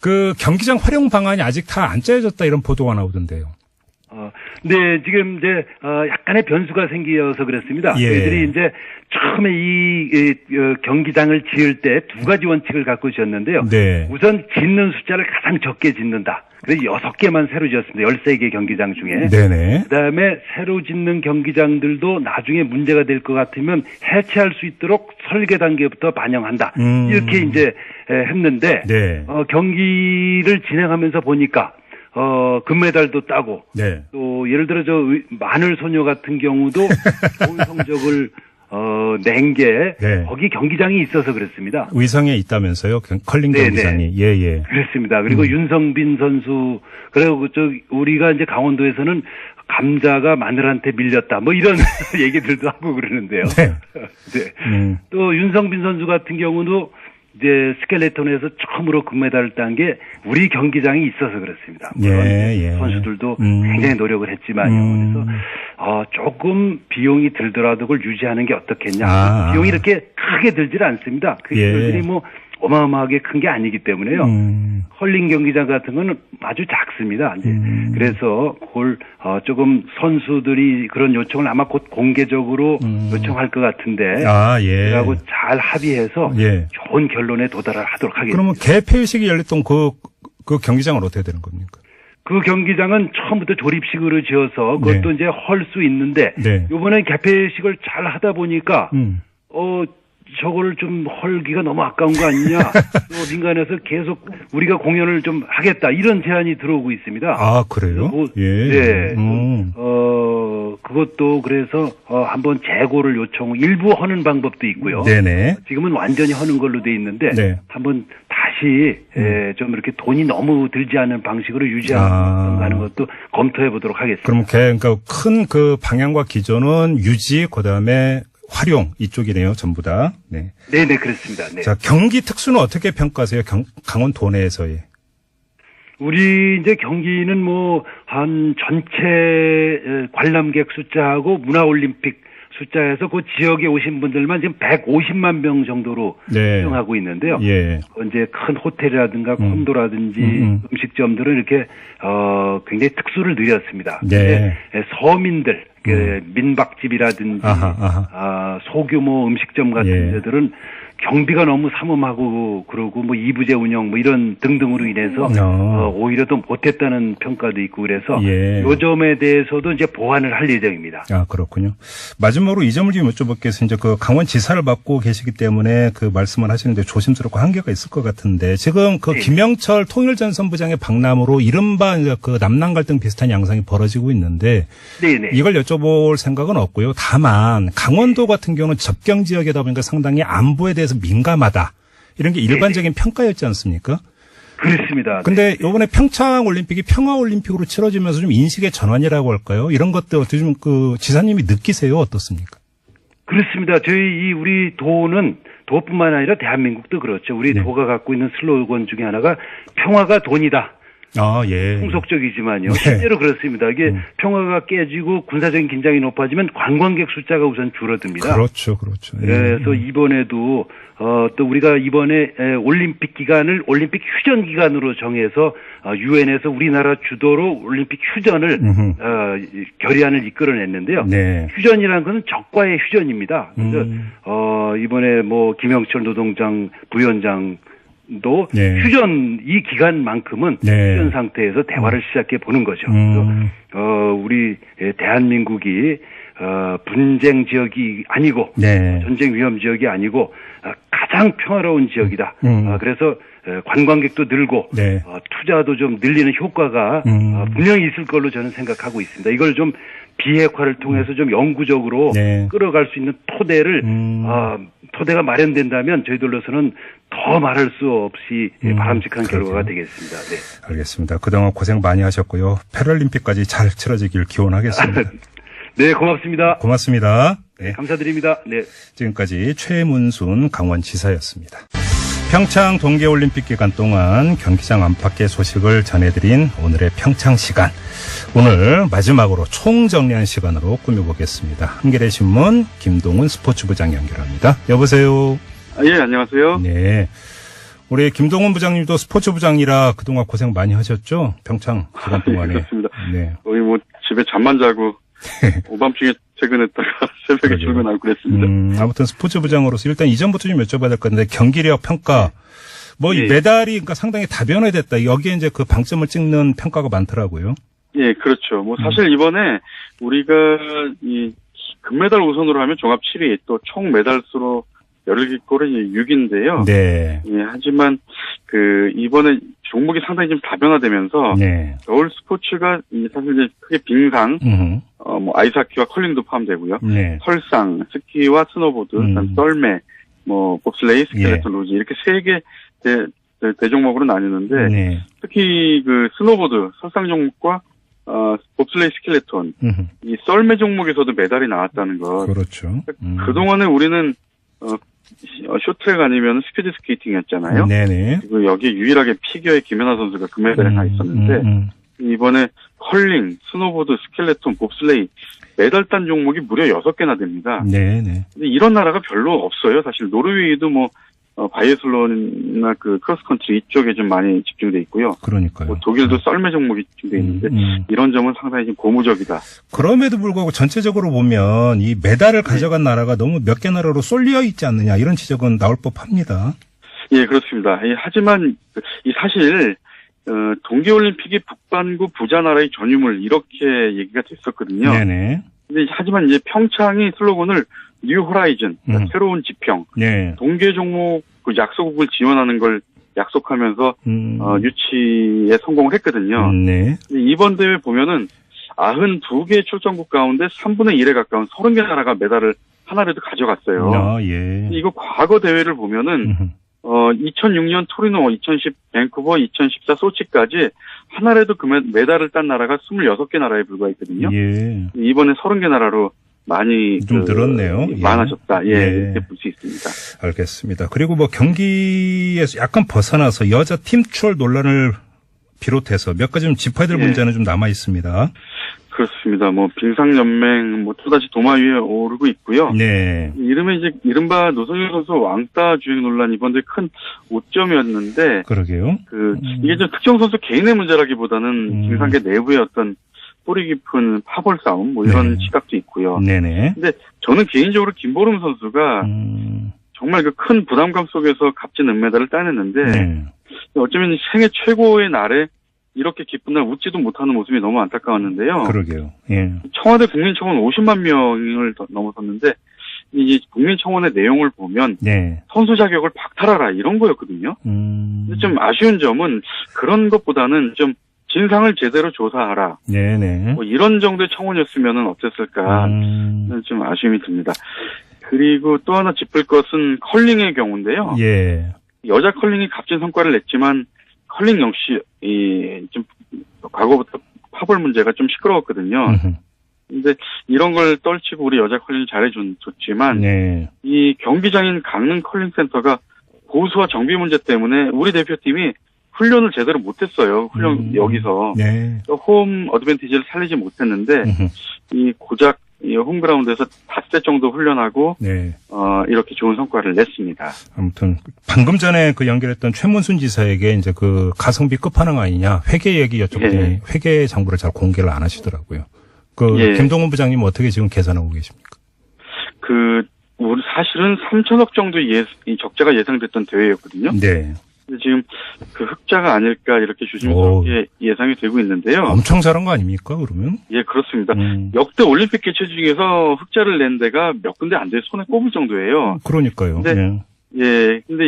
S2: 그 경기장 활용 방안이 아직 다 안 짜여졌다 이런 보도가 나오던데요.
S1: 네, 지금 이제 약간의 변수가 생겨서 그렇습니다.
S2: 예.
S1: 저희들이 이제 처음에 이 경기장을 지을 때 두 가지 원칙을 갖고 있었는데요.
S2: 네.
S1: 우선 짓는 숫자를 가장 적게 짓는다. 그래서 6개만 새로 지었습니다. 13개 경기장 중에.
S2: 네네.
S1: 그다음에 새로 짓는 경기장들도 나중에 문제가 될 것 같으면 해체할 수 있도록 설계 단계부터 반영한다. 이렇게 이제 했는데
S2: 네.
S1: 경기를 진행하면서 보니까 금메달도 따고
S2: 네.
S1: 또 예를 들어 마늘 소녀 같은 경우도 좋은 성적을 낸 게
S2: 네.
S1: 거기 경기장이 있어서 그렇습니다.
S2: 의성에 있다면서요? 컬링
S1: 네네.
S2: 경기장이. 예.
S1: 그렇습니다. 그리고 윤성빈 선수 그리고 우리가 이제 강원도에서는 감자가 마늘한테 밀렸다. 뭐 이런 얘기들도 하고 그러는데요.
S2: 네.
S1: 네. 또 윤성빈 선수 같은 경우도 이제 스켈레톤에서 처음으로 금메달을 딴 게 우리 경기장이 있어서 그렇습니다. 물론
S2: 예.
S1: 선수들도 굉장히 노력을 했지만요. 그래서 조금 비용이 들더라도 그걸 유지하는 게 어떻겠냐. 비용이 이렇게 크게 들질 않습니다. 그 기술들이 뭐 어마어마하게 큰 게 아니기 때문에요. 컬링 경기장 같은 거는 아주 작습니다. 이제 그래서 그걸 조금 선수들이 그런 요청을 아마 곧 공개적으로 요청할 것 같은데,
S2: 예.
S1: 그하고 잘 합의해서 좋은 결론에 도달하도록 하겠습니다.
S2: 그러면 개폐식이 열렸던 그 경기장은 어떻게 되는 겁니까?
S1: 그 경기장은 처음부터 조립식으로 지어서 그것도 이제 헐 수 있는데 이번에 개폐식을 잘 하다 보니까 저거를 좀 헐기가 너무 아까운 거 아니냐. 또 민간에서 계속 우리가 공연을 좀 하겠다. 이런 제안이 들어오고 있습니다.
S2: 아, 그래요?
S1: 네. 그것도 그래서 한번 재고를 일부 하는 방법도 있고요.
S2: 네네.
S1: 지금은 완전히 하는 걸로 돼 있는데 한번 다시 좀 이렇게 돈이 너무 들지 않는 방식으로 유지하는 것도 검토해 보도록 하겠습니다.
S2: 그럼 그러니까 큰 그 방향과 기조는 유지, 그다음에 활용 이쪽이네요, 전부 다. 네.
S1: 네네, 그렇습니다. 네.
S2: 자, 경기 특수는 어떻게 평가하세요? 강원도 내에서의.
S1: 우리 이제 경기는 뭐 한 전체 관람객 숫자하고 문화올림픽 숫자에서 그 지역에 오신 분들만 지금 150만 명 정도로 수용하고 있는데요. 이제 큰 호텔이라든가 콘도라든지 음식점들은 이렇게 굉장히 특수를 누렸습니다. 서민들 민박집이라든지 소규모 음식점 같은 데들은 경비가 너무 삼엄하고 그러고 뭐 이부제 운영 뭐 이런 등등으로 인해서 오히려 더 못했다는 평가도 있고 그래서
S2: 예.
S1: 요 점에 대해서도 이제 보완을 할 예정입니다.
S2: 아, 그렇군요. 마지막으로 이 점을 좀 여쭤볼게요. 이제 그 강원지사를 맡고 계시기 때문에 그 말씀을 하시는데 조심스럽고 한계가 있을 것 같은데 지금 그
S1: 네.
S2: 김영철 통일전선부장의 방남으로 이른바 그 남남 갈등 비슷한 양상이 벌어지고 있는데
S1: 네네.
S2: 이걸 여쭤볼 생각은 없고요. 다만 강원도 같은 경우는 접경 지역이다 보니까 상당히 안보에 대해서 민감하다. 이런 게 일반적인 평가였지 않습니까?
S1: 그렇습니다.
S2: 근데 이번에 평창 올림픽이 평화 올림픽으로 치러지면서 좀 인식의 전환이라고 할까요? 이런 것들 어떻게 좀 그 지사님이 느끼세요? 어떻습니까?
S1: 그렇습니다. 우리 도는 도뿐만 아니라 대한민국도 그렇죠. 우리
S2: 네.
S1: 도가 갖고 있는 슬로건 중에 하나가 평화가 돈이다.
S2: 아, 예.
S1: 풍속적이지만요.
S2: 네.
S1: 실제로 그렇습니다. 이게 평화가 깨지고 군사적인 긴장이 높아지면 관광객 숫자가 우선 줄어듭니다.
S2: 그렇죠, 그렇죠. 예.
S1: 그래서 이번에도 또 우리가 이번에 올림픽 기간을 올림픽 휴전 기간으로 정해서 유엔에서 우리나라 주도로 올림픽 휴전을 결의안을 이끌어냈는데요.
S2: 네.
S1: 휴전이라는 것은 적과의 휴전입니다. 그래서 이번에 뭐 김영철 노동장 부위원장도
S2: 네.
S1: 휴전 이 기간만큼은
S2: 네.
S1: 휴전 상태에서 대화를 시작해 보는 거죠. 그래서 우리 대한민국이 분쟁 지역이 아니고
S2: 네.
S1: 전쟁 위험 지역이 아니고 가장 평화로운 지역이다. 그래서 관광객도 늘고
S2: 네.
S1: 투자도 좀 늘리는 효과가 분명히 있을 걸로 저는 생각하고 있습니다. 이걸 좀 비핵화를 통해서 좀 영구적으로
S2: 네.
S1: 끌어갈 수 있는 토대가 마련된다면 저희들로서는 더 말할 수 없이 바람직한 결과가 되겠습니다. 네.
S2: 알겠습니다. 그동안 고생 많이 하셨고요. 패럴림픽까지 잘 치러지길 기원하겠습니다.
S1: 네, 고맙습니다.
S2: 고맙습니다. 네.
S1: 감사드립니다. 네.
S2: 지금까지 최문순 강원지사였습니다. 평창 동계올림픽 기간 동안 경기장 안팎의 소식을 전해드린 오늘의 평창시간. 오늘 마지막으로 총정리한 시간으로 꾸며보겠습니다. 한겨레신문 김동훈 스포츠부장 연결합니다. 여보세요.
S5: 예, 안녕하세요.
S2: 네. 우리 김동훈 부장님도 스포츠부장이라 그동안 고생 많이 하셨죠? 평창 기간 동안에.
S5: 그렇습니다.
S2: 네.
S5: 거의 뭐 집에 잠만 자고 오밤중에 퇴근했다가 새벽에 출근하고 그랬습니다.
S2: 아무튼 스포츠부장으로서 일단 이전부터 좀 여쭤봐야 될 건데 경기력 평가 뭐 이
S5: 예.
S2: 메달이 그러니까 상당히 다변화됐다. 여기에 이제 그 방점을 찍는 평가가 많더라고요.
S5: 예, 그렇죠. 뭐 사실 이번에 우리가 이 금메달 우선으로 하면 종합 7위, 또 총 메달 수로 열기골은 6인데요.
S2: 네.
S5: 예, 하지만 이번에 종목이 상당히 좀 다변화되면서
S2: 네.
S5: 겨울 스포츠가 사실 이제 크게 빙상, 뭐 아이스하키와 컬링도 포함되고요.
S2: 네.
S5: 설상, 스키와 스노보드, 그다음 썰매, 뭐 봅슬레이, 스켈레톤, 로지 이렇게 세 개 대종목으로 나뉘는데
S2: 네.
S5: 특히 그 스노보드, 설상 종목과 봅슬레이, 스켈레톤, 이 썰매 종목에서도 메달이 나왔다는 것.
S2: 그렇죠.
S5: 그동안에 우리는 쇼트랙 아니면 스피드 스케이팅이었잖아요.
S2: 네네.
S5: 그리고 여기에 유일하게 피겨의 김연아 선수가 금메달에 가 있었는데 이번에 컬링, 스노보드, 스켈레톤, 봅슬레이 메달 딴 종목이 무려 6개나 됩니다.
S2: 네네.
S5: 근데 이런 나라가 별로 없어요. 사실 노르웨이도 뭐 바이애슬론이나 그 크로스컨트리 이쪽에 좀 많이 집중돼 있고요.
S2: 그러니까요.
S5: 뭐 독일도 썰매 종목이 집중돼 있는데 이런 점은 상당히 좀 고무적이다.
S2: 그럼에도 불구하고 전체적으로 보면 이 메달을 가져간 나라가 너무 몇 개 나라로 쏠려 있지 않느냐 이런 지적은 나올 법합니다.
S5: 예, 그렇습니다. 하지만 사실 동계올림픽이 북반구 부자 나라의 전유물 이렇게 얘기가 됐었거든요.
S2: 네네.
S5: 근데 하지만 이제 평창이 슬로건을 뉴 호라이즌, 새로운 지평,
S2: 네.
S5: 동계 종목 그 약소국을 지원하는 걸 약속하면서 유치에 성공을 했거든요.
S2: 네.
S5: 이번 대회 보면은 92개 출전국 가운데 3분의 1에 가까운 30개 나라가 메달을 하나라도 가져갔어요.
S2: 아, 예.
S5: 이거 과거 대회를 보면은 2006년 토리노, 2010 밴쿠버, 2014 소치까지 하나라도 그 메달을 딴 나라가 26개 나라에 불과했거든요.
S2: 예.
S5: 이번에 30개 나라로 많이
S2: 좀 늘었네요.
S5: 많아졌다. 예,
S2: 예.
S5: 이렇게 볼 수 있습니다.
S2: 알겠습니다. 그리고 뭐 경기에서 약간 벗어나서 여자 팀 추월 논란을 비롯해서 몇 가지 좀 짚어야 될 문제는 좀 남아 있습니다.
S5: 그렇습니다. 뭐 빙상연맹 또다시 도마 위에 오르고 있고요.
S2: 네.
S5: 이른바 노성일 선수 왕따 주행 논란 이번 대회 큰 오점이었는데
S2: 그러게요.
S5: 이게 좀 특정 선수 개인의 문제라기보다는 빙상계 내부의 어떤 뿌리 깊은 파벌 싸움 이런 시각도 있고요.
S2: 네네.
S5: 근데 저는 개인적으로 김보름 선수가 정말 그 큰 부담감 속에서 값진 은메달을 따냈는데
S2: 네.
S5: 어쩌면 생애 최고의 날에 이렇게 기쁜 날 웃지도 못하는 모습이 너무 안타까웠는데요.
S2: 그러게요. 예.
S5: 청와대 국민청원 50만 명을 넘어섰는데 이 국민청원의 내용을 보면
S2: 네.
S5: 선수 자격을 박탈하라 이런 거였거든요. 근데 좀 아쉬운 점은 그런 것보다는 좀 진상을 제대로 조사하라.
S2: 네네.
S5: 뭐 이런 정도의 청원이었으면 어땠을까. 좀 아쉬움이 듭니다. 그리고 또 하나 짚을 것은 컬링의 경우인데요.
S2: 예.
S5: 여자 컬링이 값진 성과를 냈지만 컬링 역시 좀 과거부터 파벌 문제가 좀 시끄러웠거든요. 근데 이런 걸 떨치고 우리 여자 컬링이 잘해줬지만
S2: 네.
S5: 이 경기장인 강릉 컬링센터가 보수와 정비 문제 때문에 우리 대표팀이 훈련을 제대로 못했어요. 여기서
S2: 네.
S5: 홈 어드밴티지를 살리지 못했는데 이 고작 이 홈그라운드에서 닷새 정도 훈련하고
S2: 네.
S5: 이렇게 좋은 성과를 냈습니다.
S2: 아무튼 방금 전에 그 연결했던 최문순 지사에게 이제 그 가성비 끝판왕 아니냐 회계 얘기 여쭤보니
S5: 예.
S2: 회계 장부를 잘 공개를 안 하시더라고요. 그
S5: 예.
S2: 김동훈 부장님 어떻게 지금 계산하고 계십니까?
S5: 우리 사실은 3천억 정도 이 적자가 예상됐던 대회였거든요.
S2: 네.
S5: 근데 지금 그 흑자가 아닐까 이렇게 조심스럽게 예상이 되고 있는데요.
S2: 엄청 잘한 거 아닙니까, 그러면?
S5: 예, 그렇습니다. 역대 올림픽 개최 중에서 흑자를 낸 데가 몇 군데 안 돼 손에 꼽을 정도예요.
S2: 그러니까요.
S5: 근데,
S2: 예.
S5: 예, 근데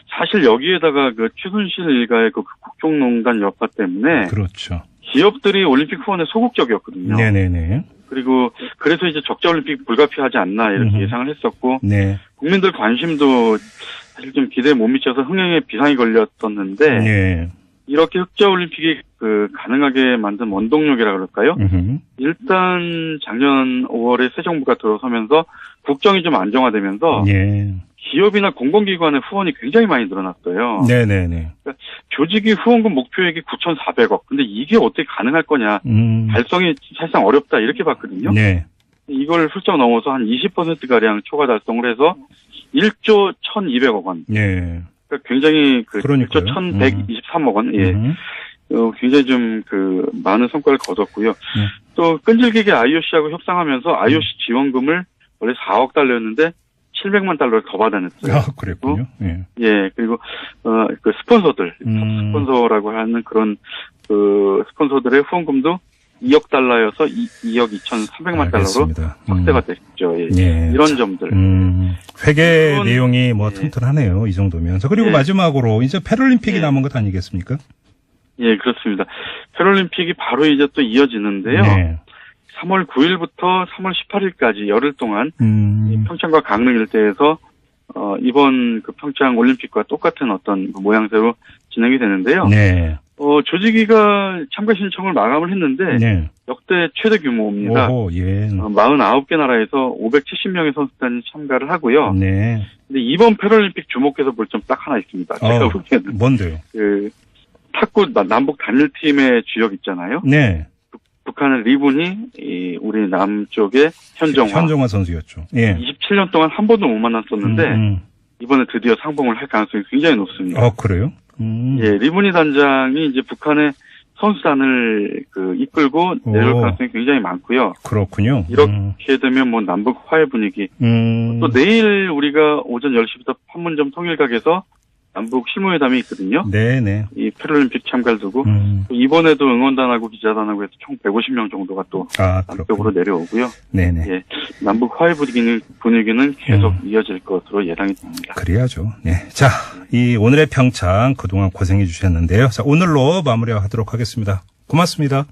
S5: 사실 여기에다가 그 최순실 일가의 그 국정농단 여파 때문에.
S2: 그렇죠.
S5: 기업들이 올림픽 후원에 소극적이었거든요.
S2: 네네네.
S5: 그리고 그래서 이제 적자 올림픽 불가피하지 않나 이렇게 예상을 했었고.
S2: 네.
S5: 국민들 관심도 사실 좀 기대에 못 미쳐서 흥행에 비상이 걸렸었는데.
S2: 네.
S5: 이렇게 흑자 올림픽이 가능하게 만든 원동력이라 그럴까요? 일단 작년 5월에 새 정부가 들어서면서 국정이 좀 안정화되면서
S2: 예.
S5: 기업이나 공공기관의 후원이 굉장히 많이 늘어났어요.
S2: 네네네.
S5: 그러니까 조직이 후원금 목표액이 9,400억. 근데 이게 어떻게 가능할 거냐. 달성이 사실상 어렵다 이렇게 봤거든요.
S2: 네.
S5: 이걸 훌쩍 넘어서 한 20%가량 초과 달성을 해서 1조 1,200억 원.
S2: 네.
S5: 그러니까 굉장히 1조 1,123억 원. 예. 굉장히 좀 많은 성과를 거뒀고요. 또 끈질기게 IOC하고 협상하면서 IOC 지원금을 원래 4억 달러였는데 700만 달러를 더 받아냈어요.
S2: 아, 그랬군요. 예.
S5: 예, 그리고 그 스폰서들, 스폰서라고 하는 그런 스폰서들의 후원금도 2억 달러여서 2억 2,300만 달러로 확대가 됐죠. 예.
S2: 예.
S5: 이런 점들.
S2: 회계 내용이 뭐 튼튼하네요. 이 정도면. 그리고
S5: 예.
S2: 마지막으로 이제 패럴림픽이
S5: 예.
S2: 남은 것 아니겠습니까?
S5: 예, 그렇습니다. 패럴림픽이 바로 이제 또 이어지는데요.
S2: 네.
S5: 3월 9일부터 3월 18일까지 열흘 동안 이 평창과 강릉 일대에서 이번 그 평창 올림픽과 똑같은 어떤 모양새로 진행이 되는데요.
S2: 네.
S5: 조직위가 참가 신청을 마감을 했는데
S2: 네.
S5: 역대 최대 규모입니다.
S2: 오호, 예.
S5: 49개 나라에서 570명의 선수단이 참가를 하고요.
S2: 네.
S5: 근데 이번 패럴림픽 주목해서 볼 점 딱 하나 있습니다. 제가 보기에는
S2: 뭔데요?
S5: 탁구 남북 단일팀의 주역 있잖아요.
S2: 네.
S5: 북한의 리분이 우리 남쪽의 현정화
S2: 선수였죠. 예.
S5: 27년 동안 한 번도 못 만났었는데 이번에 드디어 상봉을 할 가능성이 굉장히 높습니다.
S2: 그래요?
S5: 예, 리분이 단장이 이제 북한의 선수단을 이끌고 내려올 가능성이 굉장히 많고요.
S2: 그렇군요.
S5: 이렇게 되면 뭐 남북 화해 분위기. 또 내일 우리가 오전 10시부터 판문점 통일각에서 남북 실무회담이 있거든요.
S2: 네네.
S5: 이 패럴림픽 참가를 두고 또 이번에도 응원단하고 기자단하고 해서 총 150명 정도가 또 남쪽으로 내려오고요.
S2: 네네.
S5: 예, 남북 화해 분위기는 계속 이어질 것으로 예상이 됩니다.
S2: 그래야죠. 네. 자, 이 오늘의 평창 그동안 고생해 주셨는데요. 자, 오늘로 마무리하도록 하겠습니다. 고맙습니다.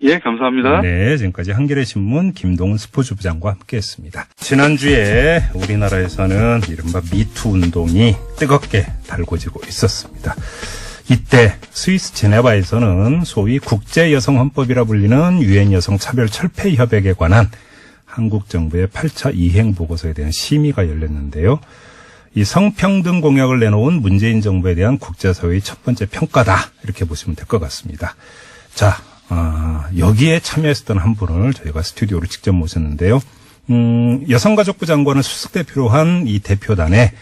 S5: 예, 감사합니다.
S2: 네, 지금까지 한겨레 신문 김동훈 스포츠 부장과 함께했습니다. 지난주에 우리나라에서는 이른바 미투 운동이 뜨겁게 달궈지고 있었습니다. 이때 스위스 제네바에서는 소위 국제여성헌법이라 불리는 유엔 여성차별철폐협약에 관한 한국 정부의 8차 이행 보고서에 대한 심의가 열렸는데요. 이 성평등 공약을 내놓은 문재인 정부에 대한 국제사회의 첫 번째 평가다, 이렇게 보시면 될 것 같습니다. 자, 여기에 참여했었던 한 분을 저희가 스튜디오로 직접 모셨는데요. 여성가족부 장관을 수석대표로 한 이 대표단에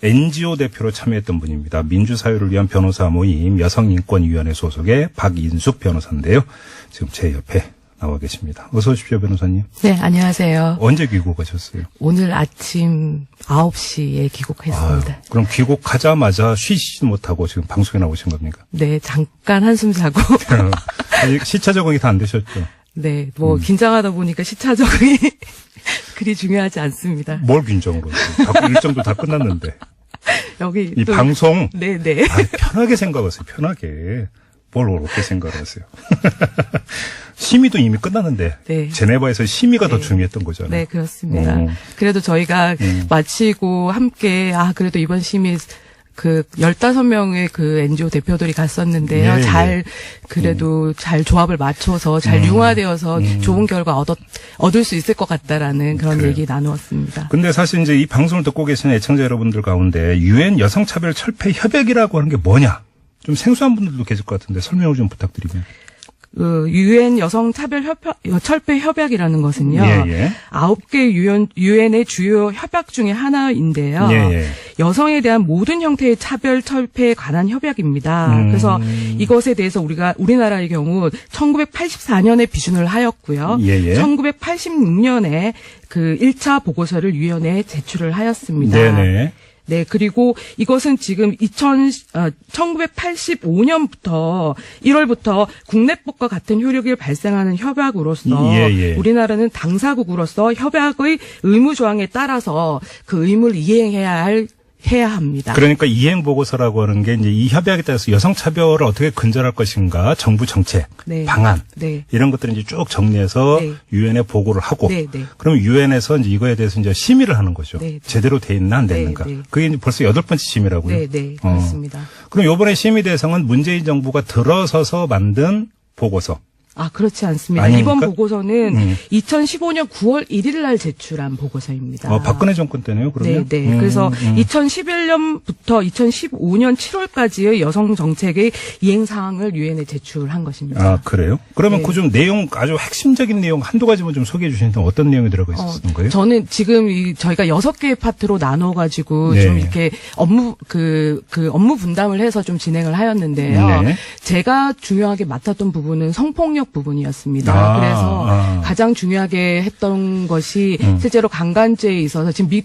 S2: NGO 대표로 참여했던 분입니다. 민주사회를 위한 변호사 모임 여성인권위원회 소속의 박인숙 변호사인데요. 지금 제 옆에 나와 계십니다. 어서 오십시오, 변호사님.
S6: 네, 안녕하세요.
S2: 언제 귀국하셨어요?
S6: 오늘 아침 9시에 귀국했습니다.
S2: 그럼 귀국하자마자 쉬지 못하고 지금 방송에 나오신 겁니까?
S6: 네, 잠깐 한숨 자고.
S2: 아직 시차 적응이 다 안 되셨죠?
S6: 네, 긴장하다 보니까 시차 적응이 그리 중요하지 않습니다.
S2: 뭘 긴장으로? 일정도 다 끝났는데.
S6: 여기
S2: 이 방송.
S6: 네네.
S2: 편하게 생각하세요. 편하게. 뭘 그렇게 생각하세요. 심의도 이미 끝났는데
S6: 네.
S2: 제네바에서 심의가 더 중요했던 거잖아요.
S6: 네, 그렇습니다. 그래도 저희가 마치고 함께 그래도 이번 심의 15명의 NGO 대표들이 갔었는데요.
S2: 예,
S6: 그래도 잘 조합을 맞춰서 잘 융화되어서 좋은 결과 얻을 수 있을 것 같다라는 그런 얘기 나누었습니다.
S2: 근데 사실 이제 이 방송을 듣고 계시는 애청자 여러분들 가운데 유엔 여성차별 철폐 협약이라고 하는 게 뭐냐? 좀 생소한 분들도 계실 것 같은데 설명을 좀 부탁드리면.
S6: 유엔 여성 차별 철폐 협약이라는 것은요. 9개 유엔의 주요 협약 중에 하나인데요. 여성에 대한 모든 형태의 차별 철폐에 관한 협약입니다. 그래서 이것에 대해서 우리나라의 경우 1984년에 비준을 하였고요. 1986년에 1차 보고서를 위원회에 제출을 하였습니다. 네, 그리고 이것은 지금 1985년부터 1월부터 국내법과 같은 효력을 발생하는 협약으로서 우리나라는 당사국으로서 협약의 의무 조항에 따라서 그 의무를 해야 합니다.
S2: 그러니까 이행 보고서라고 하는 게 이제 이 협약에 따라서 여성 차별을 어떻게 근절할 것인가, 정부 정책, 방안 이런 것들을 이제 쭉 정리해서 유엔에 보고를 하고, 그러면 유엔에서 이제 이거에 대해서 이제 심의를 하는 거죠. 제대로 돼 있나 안 됐는가. 그게 이제 벌써 8번째 심의라고요.
S6: 네, 그렇습니다.
S2: 그럼 이번에 심의 대상은 문재인 정부가 들어서서 만든 보고서.
S6: 그렇지 않습니다.
S2: 아닙니까?
S6: 이번 보고서는 2015년 9월 1일 날 제출한 보고서입니다.
S2: 박근혜 정권 때네요, 그러면?
S6: 네. 그래서 2011년부터 2015년 7월까지의 여성 정책의 이행 사항을 유엔에 제출한 것입니다.
S2: 그래요? 그러면 그 좀 내용, 아주 핵심적인 내용 한두 가지만 좀 소개해 주시면 어떤 내용이 들어가 있었던 거예요?
S6: 저는 지금 저희가 6개의 파트로 나눠가지고 좀 이렇게 업무 분담을 해서 좀 진행을 하였는데요. 제가 중요하게 맡았던 부분은 성폭력 부분이었습니다. 그래서 가장 중요하게 했던 것이 실제로 강간죄에 있어서 지금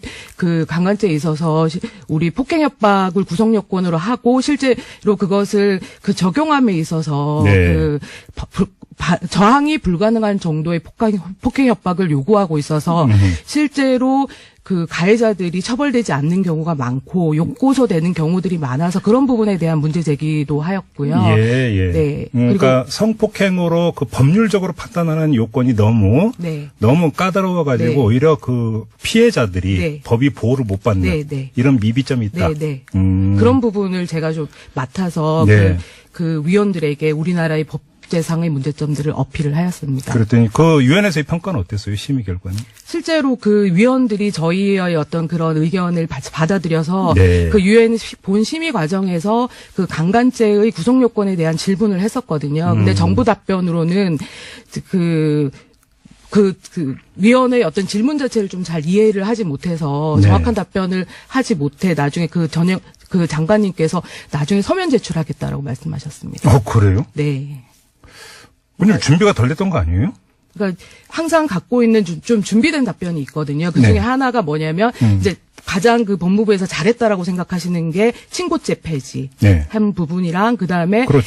S6: 강간죄에 있어서 우리 폭행 협박을 구성 요건으로 하고 실제로 그것을 적용함에 있어서 저항이 불가능한 정도의 폭행 협박을 요구하고 있어서 실제로 가해자들이 처벌되지 않는 경우가 많고 욕고소되는 경우들이 많아서 그런 부분에 대한 문제 제기도 하였고요.
S2: 네. 그러니까 성폭행으로 법률적으로 판단하는 요건이 너무 까다로워가지고 오히려 피해자들이 법이 보호를 못 받는 이런 미비점이 있다.
S6: 그런 부분을 제가 좀 맡아서 위원들에게 우리나라의 법제상의 문제점들을 어필을 하였습니다.
S2: 그랬더니 유엔에서의 평가는 어땠어요? 심의 결과는?
S6: 실제로 위원들이 저희의 어떤 그런 의견을 받아들여서 유엔 본 심의 과정에서 강간죄의 구성 요건에 대한 질문을 했었거든요. 근데 정부 답변으로는 위원회의 어떤 질문 자체를 좀 잘 이해를 하지 못해서 정확한 답변을 하지 못해 나중에 장관님께서 나중에 서면 제출하겠다라고 말씀하셨습니다.
S2: 그래요?
S6: 네.
S2: 오늘 준비가 덜 됐던 거 아니에요?
S6: 그러니까 항상 갖고 있는 좀 준비된 답변이 있거든요. 그 중에 하나가 뭐냐면 이제 가장 법무부에서 잘했다라고 생각하시는 게 친고죄 폐지 한 부분이랑 그다음에 그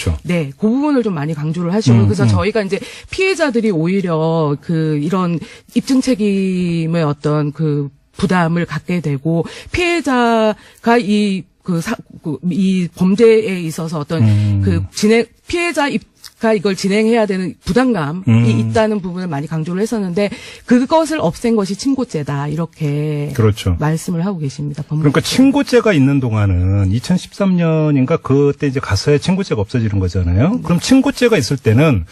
S6: 부분을 좀 많이 강조를 하시고 그래서 저희가 이제 피해자들이 오히려 이런 입증 책임의 어떤 부담을 갖게 되고 피해자가 이 범죄에 있어서 어떤 피해자가 이걸 진행해야 되는 부담감이 있다는 부분을 많이 강조를 했었는데 그것을 없앤 것이 친고죄다 이렇게 말씀을 하고 계십니다.
S2: 그러니까 친고죄가 있는 동안은 2013년인가 그때 이제 가서야 친고죄가 없어지는 거잖아요. 그럼 친고죄가 있을 때는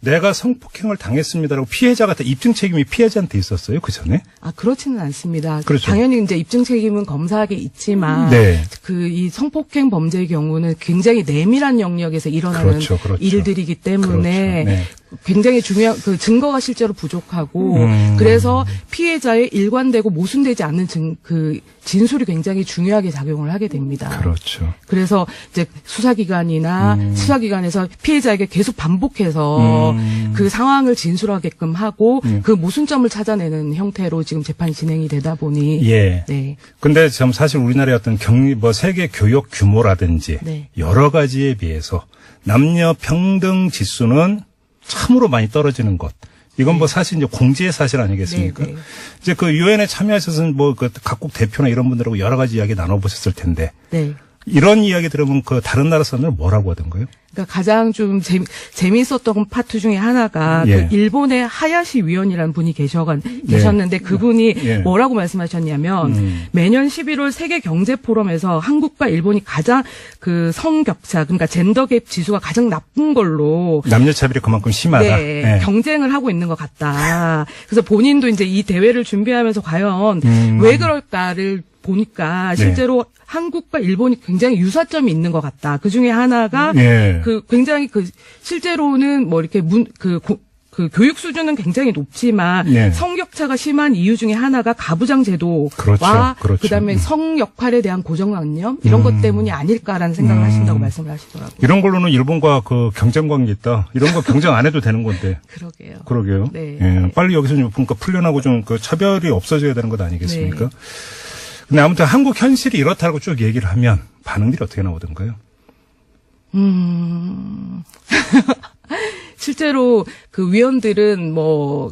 S2: 내가 성폭행을 당했습니다라고 피해자가 입증 책임이 피해자한테 있었어요, 그 전에?
S6: 그렇지는 않습니다. 당연히 이제 입증 책임은 검사에게 있지만 이 성폭행 범죄의 경우는 굉장히 내밀한 영역에서 일어나는 일들이기 때문에 굉장히 중요한 그 증거가 실제로 부족하고 그래서 피해자의 일관되고 모순되지 않는 진술이 굉장히 중요하게 작용을 하게 됩니다.
S2: 그렇죠.
S6: 그래서 이제 수사기관이나 수사기관에서 피해자에게 계속 반복해서 그 상황을 진술하게끔 하고 그 모순점을 찾아내는 형태로 지금 재판이 진행이 되다 보니.
S2: 예.
S6: 네.
S2: 근데 지금 사실 우리나라의 어떤 세계 교육 규모라든지
S6: 네.
S2: 여러 가지에 비해서 남녀 평등 지수는 참으로 많이 떨어지는 것. 이건 뭐 사실 이제 공지의 사실 아니겠습니까?
S6: 네.
S2: 이제 그 유엔에 참여하셔서 뭐 그 각국 대표나 이런 분들하고 여러 가지 이야기 나눠보셨을 텐데.
S6: 네.
S2: 이런 이야기 들으면 그 다른 나라 사람들은 뭐라고 하던가요?
S6: 그러니까 가장 좀 재미있었던 파트 중에 하나가
S2: 예.
S6: 그 일본의 하야시 위원이라는 분이 계셨는데 그분이
S2: 예.
S6: 뭐라고 말씀하셨냐면 매년 11월 세계 경제 포럼에서 한국과 일본이 가장 그 성격차 그러니까 젠더 갭 지수가 가장 나쁜 걸로
S2: 남녀 차별이 그만큼 심하다.
S6: 네,
S2: 예.
S6: 경쟁을 하고 있는 것 같다. 그래서 본인도 이제 이 대회를 준비하면서 과연 왜 그럴까를 보니까 실제로 한국과 일본이 굉장히 유사점이 있는 것 같다. 그 중에 하나가 그 굉장히 그 실제로는 뭐 이렇게 그 교육 수준은 굉장히 높지만 성격차가 심한 이유 중에 하나가 가부장 제도와
S2: 그렇죠.
S6: 그다음에 성 역할에 대한 고정관념 이런 것 때문이 아닐까라는 생각을 하신다고 말씀을 하시더라고요.
S2: 이런 걸로는 일본과 그 경쟁 관계 있다. 이런 거 경쟁 안 해도 되는 건데. 그러게요.
S6: 네.
S2: 예, 빨리 여기서 좀 그러니까 풀려나고 좀 그 차별이 없어져야 되는 것 아니겠습니까?
S6: 네.
S2: 근데 아무튼 한국 현실이 이렇다고 쭉 얘기를 하면 반응들이 어떻게 나오던가요?
S6: 실제로 그 위원들은 뭐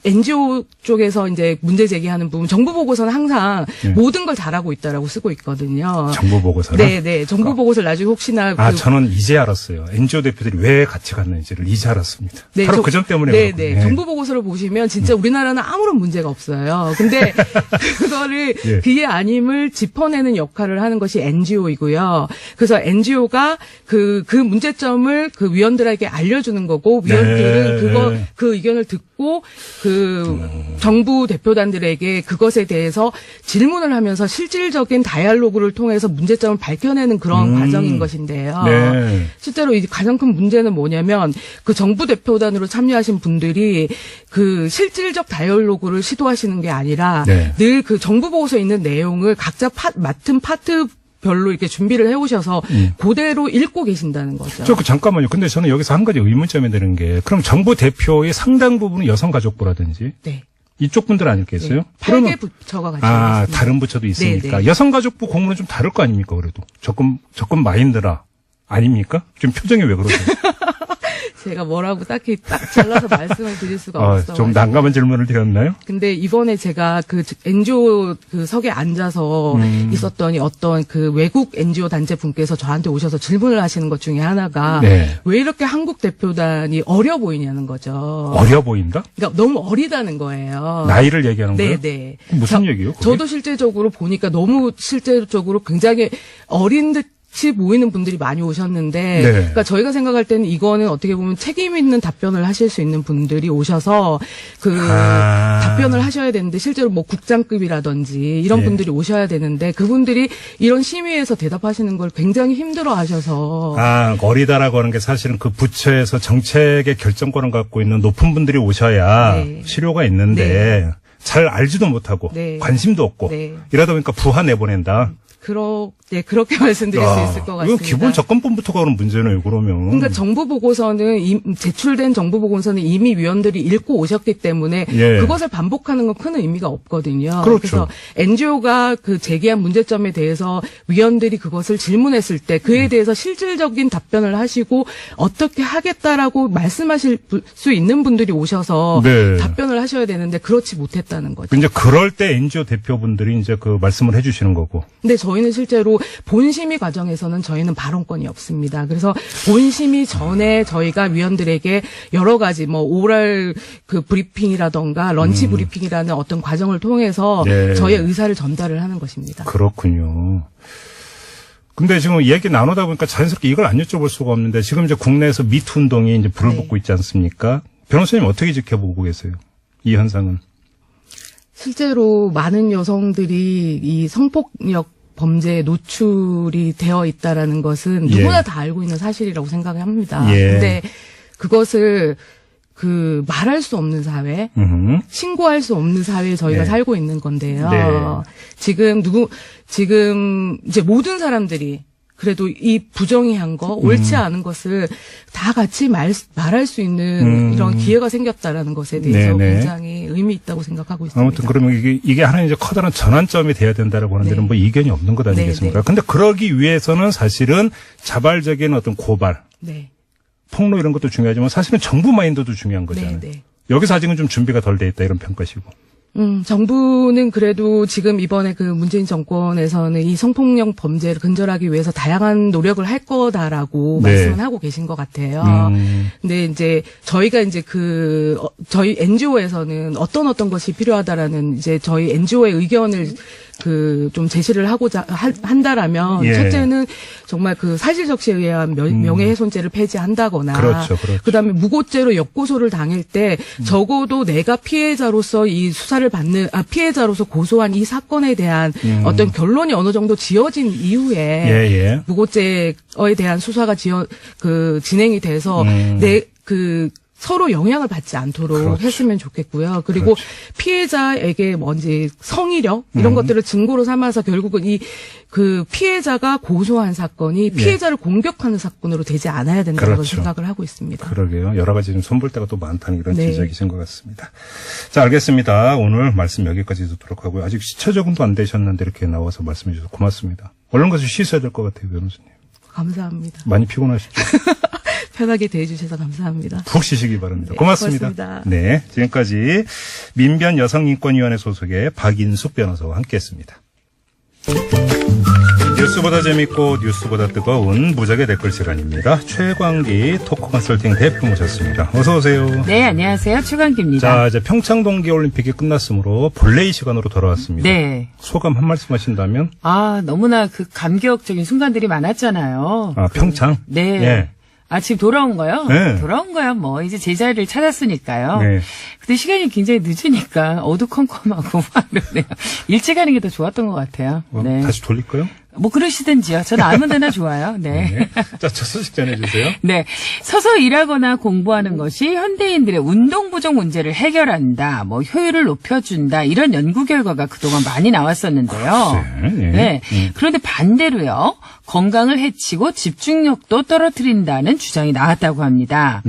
S6: NGO 쪽에서 이제 문제 제기하는 부분, 정부 보고서는 항상 모든 걸 잘하고 있다라고 쓰고 있거든요.
S2: 정부 보고서는?
S6: 네. 정부 보고서를 나중에 혹시나.
S2: 저는 이제 알았어요. NGO 대표들이 왜 같이 갔는지를 이제 알았습니다.
S6: 네,
S2: 바로 그 점 때문에.
S6: 네. 정부 보고서를 보시면 진짜 우리나라는 아무런 문제가 없어요. 근데 그거를 그게 아님을 짚어내는 역할을 하는 것이 NGO이고요. 그래서 NGO가 그 문제점을 그 위원들에게 알려주는 거고, 위원들은 그 의견을 듣고 그 정부 대표단들에게 그것에 대해서 질문을 하면서 실질적인 다이얼로그를 통해서 문제점을 밝혀내는 그런 과정인 것인데요. 실제로 이 가장 큰 문제는 뭐냐면 그 정부 대표단으로 참여하신 분들이 그 실질적 다이얼로그를 시도하시는 게 아니라 늘 그 정부 보고서에 있는 내용을 각자 맡은 파트 별로 이렇게 준비를 해오셔서 그대로 읽고 계신다는 거죠.
S2: 잠깐만요. 근데 저는 여기서 한 가지 의문점이 드는 게 그럼 정부 대표의 상당 부분은 여성가족부라든지 이쪽 분들 아닐겠어요?
S6: 8개 부처가 같이 있습니다.
S2: 다른 부처도 있으니까 여성가족부 공무는 좀 다를 거 아닙니까? 그래도 조금 마인드라 아닙니까? 지금 표정이 왜 그러세요?
S6: 제가 뭐라고 딱히 딱 잘라서 말씀을 드릴 수가 없어요.
S2: 좀 난감한 질문을 드렸나요?
S6: 근데 이번에 제가 그 NGO 그 석에 앉아서 있었더니 어떤 그 외국 NGO 단체 분께서 저한테 오셔서 질문을 하시는 것 중에 하나가 왜 이렇게 한국 대표단이 어려 보이냐는 거죠.
S2: 어려 보인다?
S6: 그러니까 너무 어리다는 거예요.
S2: 나이를 얘기하는 거예요?
S6: 네.
S2: 무슨 얘기요?
S6: 저도 실제적으로 보니까 너무 실제적으로 굉장히 어린 듯 모이는 분들이 많이 오셨는데, 그러니까 저희가 생각할 때는 이거는 어떻게 보면 책임 있는 답변을 하실 수 있는 분들이 오셔서 답변을 하셔야 되는데 실제로 뭐 국장급이라든지 이런 분들이 오셔야 되는데 그분들이 이런 심의에서 대답하시는 걸 굉장히 힘들어하셔서
S2: 어리다라고 하는 게 사실은 그 부처에서 정책의 결정권을 갖고 있는 높은 분들이 오셔야 실효가 있는데 잘 알지도 못하고 관심도 없고 이러다 보니까 부하 내보낸다.
S6: 그렇게 말씀드릴 수 있을 것 같습니다.
S2: 이건 기본 접근법부터가 그런 문제네요, 그러면.
S6: 그러니까 정부 보고서는, 제출된 정부 보고서는 이미 위원들이 읽고 오셨기 때문에 그것을 반복하는 건 큰 의미가 없거든요. 그래서 NGO가 그 제기한 문제점에 대해서 위원들이 그것을 질문했을 때 그에 대해서 실질적인 답변을 하시고 어떻게 하겠다라고 말씀하실 수 있는 분들이 오셔서 답변을 하셔야 되는데 그렇지 못했다는 거죠.
S2: 이제 그럴 때 NGO 대표분들이 이제 그 말씀을 해주시는 거고.
S6: 근데 저희는 실제로 본심의 과정에서는 저희는 발언권이 없습니다. 그래서 본심의 전에 저희가 위원들에게 여러 가지 뭐 오랄 그 브리핑이라던가 런치 브리핑이라는 어떤 과정을 통해서 저희의 의사를 전달을 하는 것입니다.
S2: 그렇군요. 근데 지금 얘기 나누다 보니까 자연스럽게 이걸 안 여쭤볼 수가 없는데 지금 이제 국내에서 미투 운동이 이제 불을 붙고 있지 않습니까? 변호사님 어떻게 지켜보고 계세요? 이 현상은?
S6: 실제로 많은 여성들이 이 성폭력 범죄에 노출이 되어 있다라는 것은 누구나 다 알고 있는 사실이라고 생각을 합니다. 근데 그것을 말할 수 없는 사회, 신고할 수 없는 사회에 저희가
S2: 네.
S6: 살고 있는 건데요.
S2: 네.
S6: 지금 이제 모든 사람들이 그래도 이 부정의한 거, 옳지 않은 것을 다 같이 말할 수 있는 이런 기회가 생겼다라는 것에 대해서
S2: 네네.
S6: 굉장히 의미 있다고 생각하고 있습니다.
S2: 아무튼 그러면 이게 하나의 이제 커다란 전환점이 돼야 된다라고 하는 데는
S6: 네.
S2: 뭐 이견이 없는 것 아니겠습니까?
S6: 네, 네.
S2: 근데 그러기 위해서는 사실은 자발적인 어떤 고발,
S6: 네.
S2: 폭로 이런 것도 중요하지만 사실은 정부 마인드도 중요한 거잖아요.
S6: 네, 네.
S2: 여기서 아직은 좀 준비가 덜 돼 있다 이런 평가시고.
S6: 정부는 그래도 지금 이번에 그 문재인 정권에서는 이 성폭력 범죄를 근절하기 위해서 다양한 노력을 할 거다라고
S2: 네.
S6: 말씀을 하고 계신 것 같아요. 근데 이제 저희가 이제 저희 NGO에서는 어떤 것이 필요하다라는 이제 저희 NGO의 의견을 좀 제시를 하고자 한다라면
S2: 예.
S6: 첫째는 정말 그 사실적시에 의한 명예훼손죄를 폐지한다거나
S2: 그렇죠, 그렇죠.
S6: 그다음에 무고죄로 역고소를 당할 때 적어도 내가 피해자로서 이 수사를 받는 피해자로서 고소한 이 사건에 대한 어떤 결론이 어느 정도 지어진 이후에
S2: 예.
S6: 무고죄에 대한 수사가 진행이 돼서 서로 영향을 받지 않도록
S2: 그렇죠.
S6: 했으면 좋겠고요. 그리고
S2: 그렇죠.
S6: 피해자에게 뭔지 성희력 이런 것들을 증거로 삼아서 결국은 피해자가 고소한 사건이 피해자를 공격하는 사건으로 되지 않아야 된다고
S2: 그렇죠.
S6: 생각을 하고 있습니다.
S2: 그러게요. 여러 가지 좀 손볼 데가 또 많다는 이런
S6: 네.
S2: 지적이신 것 같습니다. 자, 알겠습니다. 오늘 말씀 여기까지 듣도록 하고요. 아직 시차 적응도 안 되셨는데 이렇게 나와서 말씀해 주셔서 고맙습니다. 얼른 가서 쉬셔야 될 것 같아요, 변호사님.
S6: 감사합니다.
S2: 많이 피곤하시죠?
S6: 편하게 대해주셔서 감사합니다.
S2: 푹 쉬시기 바랍니다.
S6: 네,
S2: 고맙습니다.
S6: 고맙습니다.
S2: 네, 지금까지 민변 여성인권위원회 소속의 박인숙 변호사와 함께했습니다. 뉴스보다 재밌고 뉴스보다 뜨거운 무적의 댓글 시간입니다. 최광기 토크 컨설팅 대표 모셨습니다. 어서 오세요.
S7: 네, 안녕하세요. 최광기입니다.
S2: 자, 이제 평창 동계올림픽이 끝났으므로 본래의 시간으로 돌아왔습니다.
S7: 네.
S2: 소감 한 말씀 하신다면?
S7: 너무나 감격적인 순간들이 많았잖아요.
S2: 평창?
S7: 네.
S2: 예.
S7: 지금 돌아온 거요?
S2: 네.
S7: 돌아온 거야, 뭐. 이제 제자리를 찾았으니까요.
S2: 네.
S7: 근데 시간이 굉장히 늦으니까 어두컴컴하고 막 그러네요. 일찍 하는 게 더 좋았던 것 같아요. 네.
S2: 다시 돌릴까요?
S7: 뭐 그러시든지요. 저는 아무 데나 좋아요. 네.
S2: 네. 자, 첫 소식 전해주세요.
S7: 네. 서서 일하거나 공부하는 것이 현대인들의 운동 부족 문제를 해결한다. 뭐 효율을 높여준다. 이런 연구 결과가 그동안 많이 나왔었는데요. 네. 그런데 반대로요. 건강을 해치고 집중력도 떨어뜨린다는 주장이 나왔다고 합니다.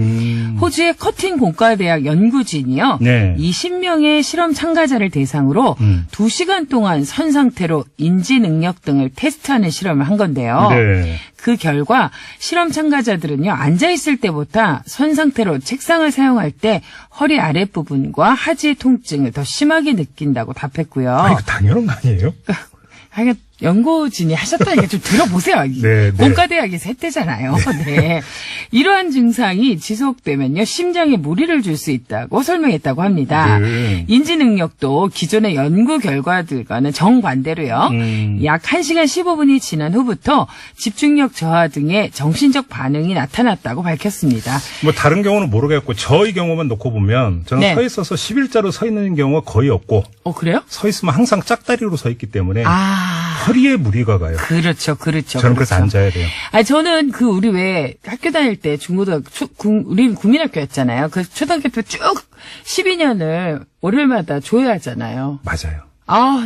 S7: 호주의 커팅 공과대학 연구진이요.
S2: 네.
S7: 20명의 실험 참가자를 대상으로 2시간 동안 선 상태로 인지 능력 등을 테스트하는 실험을 한 건데요.
S2: 네.
S7: 그 결과 실험 참가자들은요. 앉아있을 때보다 선 상태로 책상을 사용할 때 허리 아랫부분과 하지의 통증을 더 심하게 느낀다고 답했고요.
S2: 이거 당연한 거 아니에요?
S7: 하여간 연구진이 하셨다니까 좀 들어보세요.
S2: 네.
S7: 공과대학에서 했대잖아요. 네. 이러한 증상이 지속되면요. 심장에 무리를 줄 수 있다고 설명했다고 합니다.
S2: 네.
S7: 인지 능력도 기존의 연구 결과들과는 정반대로요. 약 1시간 15분이 지난 후부터 집중력 저하 등의 정신적 반응이 나타났다고 밝혔습니다.
S2: 뭐 다른 경우는 모르겠고 저의 경우만 놓고 보면 저는
S7: 네.
S2: 서 있어서 11자로 서 있는 경우가 거의 없고
S7: 그래요?
S2: 서 있으면 항상 짝다리로 서 있기 때문에
S7: 아.
S2: 허리에 무리가 가요.
S7: 그렇죠.
S2: 저는 그래서 앉아야 돼요.
S7: 저는 우리 왜 학교 다닐 때 우리 국민학교였잖아요. 그 초등학교 때 쭉 12년을 월요일마다 조회하잖아요.
S2: 맞아요.